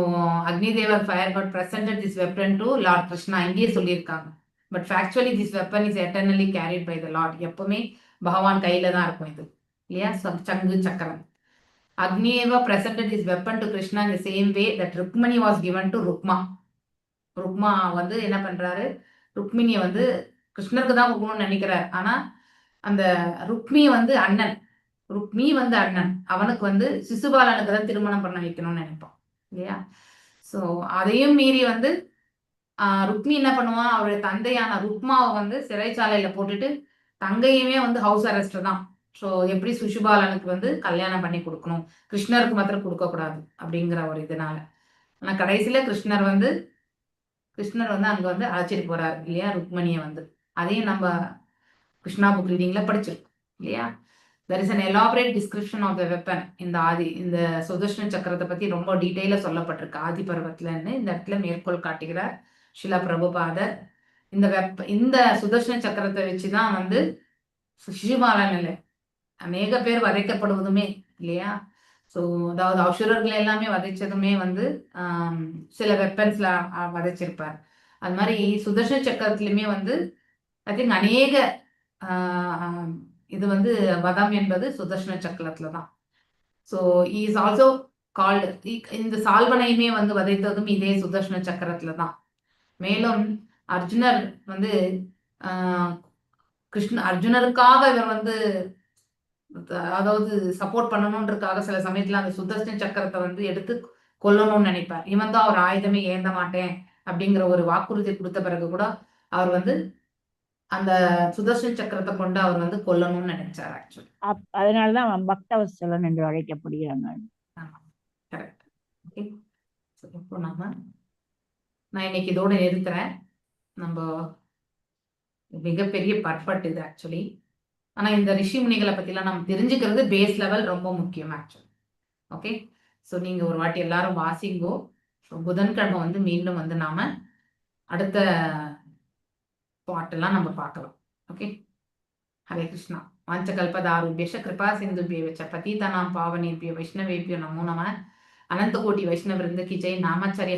[SPEAKER 1] Agni Devar fire god presented this weapon to lord Krishna, இங்கேயே சொல்லியிருக்காங்க. But factually this weapon is eternally carried by the lord. எப்பவுமே பகவான் கையில தான் இருக்கும் இது இல்லையா? சங்கு சக்கரம். அக்னியேவ presented this weapon to Krishna in the same way that Rukmini was given to Rukma. Rukma வந்து என்ன பண்றாரு? ருக்மிணியை வந்து கிருஷ்ணருக்கு தான் கொடுக்கணும்னு நினைக்கிறார். ஆனா அந்த ருக்மி வந்து அண்ணன், ருக்மி வந்து அண்ணன், அவனுக்கு வந்து சிசுபாலனுக்கு தான் திருமணம் பண்ண வைக்கணும்னு நினைப்பான் இல்லையா? ஸோ அதையும் மீறி வந்து ருக்மி என்ன பண்ணுவான்? அவருடைய தந்தையான ருக்மாவை வந்து சிறைச்சாலையில போட்டுட்டு தங்கையுமே வந்து ஹவுஸ் அரெஸ்ட் தான். ஸோ எப்படி சிசுபாலனுக்கு வந்து கல்யாணம் பண்ணி கொடுக்கணும், கிருஷ்ணருக்கு மாத்திரம் கொடுக்க கூடாது அப்படிங்கிற ஒரு இதனால. ஆனா கடைசியில கிருஷ்ணர் வந்து அங்க வந்து அழைச்சிட்டு போறாரு இல்லையா ருக்மணியை வந்து. அதையும் நம்ம கிருஷ்ணா புக் ரீடிங்ல படிச்சிருக்கோம் இல்லையா? there is an elaborate description of the weapon இந்த சுதர்ஷன சக்கரத்தை பத்தி ரொம்ப டீட்டெயிலா சொல்லப்பட்டிருக்கு ஆதி பர்வத்திலன்னு இந்த இடத்துல மேற்கோள் காட்டுகிறார் ஷிலா பிரபுபாதர். இந்த சுதர்ஷன சக்கரத்தை வச்சுதான் வந்து சிசுபாலன் இல்லை அநேக பேர் வதைக்கப்படுவதுமே இல்லையா? ஸோ அதாவது அசுரர்களை எல்லாமே வதைச்சதுமே வந்து சில வெப்பன்ஸ்ல வதைச்சிருப்பார். அது மாதிரி சுதர்ஷன சக்கரத்திலுமே வந்து ஐ திங்க் அநேக இது வந்து வதம் என்பது சுதர்ஷன சக்கரத்துல தான். ஸோ இஸ் ஆல்சோ கால்டு, இந்த சால்வனையுமே வந்து வதைத்ததும் இதே சுதர்ஷன சக்கரத்துல தான். மேலும் அர்ஜுனர் வந்து அர்ஜுனருக்காக இவர் வந்து அதாவது சப்போர்ட் பண்ணணும்ன்றதுக்காக சில சமயத்துல அந்த சுதர்ஷன சக்கரத்தை வந்து எடுத்து கொல்லணும்னு நினைப்பார். இவன் தான் அவர் ஆயுதமே ஏந்த மாட்டேன் அப்படிங்கிற ஒரு வாக்குறுதி கொடுத்த பிறகு கூட அவர் வந்து அந்த சுதர்ஷன சக்கரத்தை கொண்டு அவர் வந்து கொல்லணும்னு நினைச்சார் ஆக்சுவலி.
[SPEAKER 6] அதனாலதான் பக்தவத்சலன் என்று அழைக்கப்படுகிறாங்க.
[SPEAKER 1] கரெக்ட். ஓகே. இப்போ நான் இன்னைக்கு இதோட நிறுத்துறேன். நம்ம மிகப்பெரிய பர்பட் இது ஆக்சுவலி. ஆனா இந்த ரிஷி முனிகளை பத்திலாம் நம்ம தெரிஞ்சுக்கிறது பேஸ் லெவல் ரொம்ப முக்கியம் ஆக்சுவலி. ஓகே. ஸோ நீங்க ஒரு வாட்டி எல்லாரும் வாசிங்கோ. புதன்கிழமை வந்து மீண்டும் வந்து நாம அடுத்த பாட்டெல்லாம் நம்ம பார்க்கலாம். ஓகே. ஹரே கிருஷ்ணா. வாஞ்சகல்பதாருபியஷ கிருபா சிந்துபிய வச்ச பதீதனாம் பாவனேபிய வைஷ்ணவேபியோ நமோ நம. அனந்த கோட்டி வைஷ்ணவ விருந்த கி ஜெய். நாமாச்சாரிய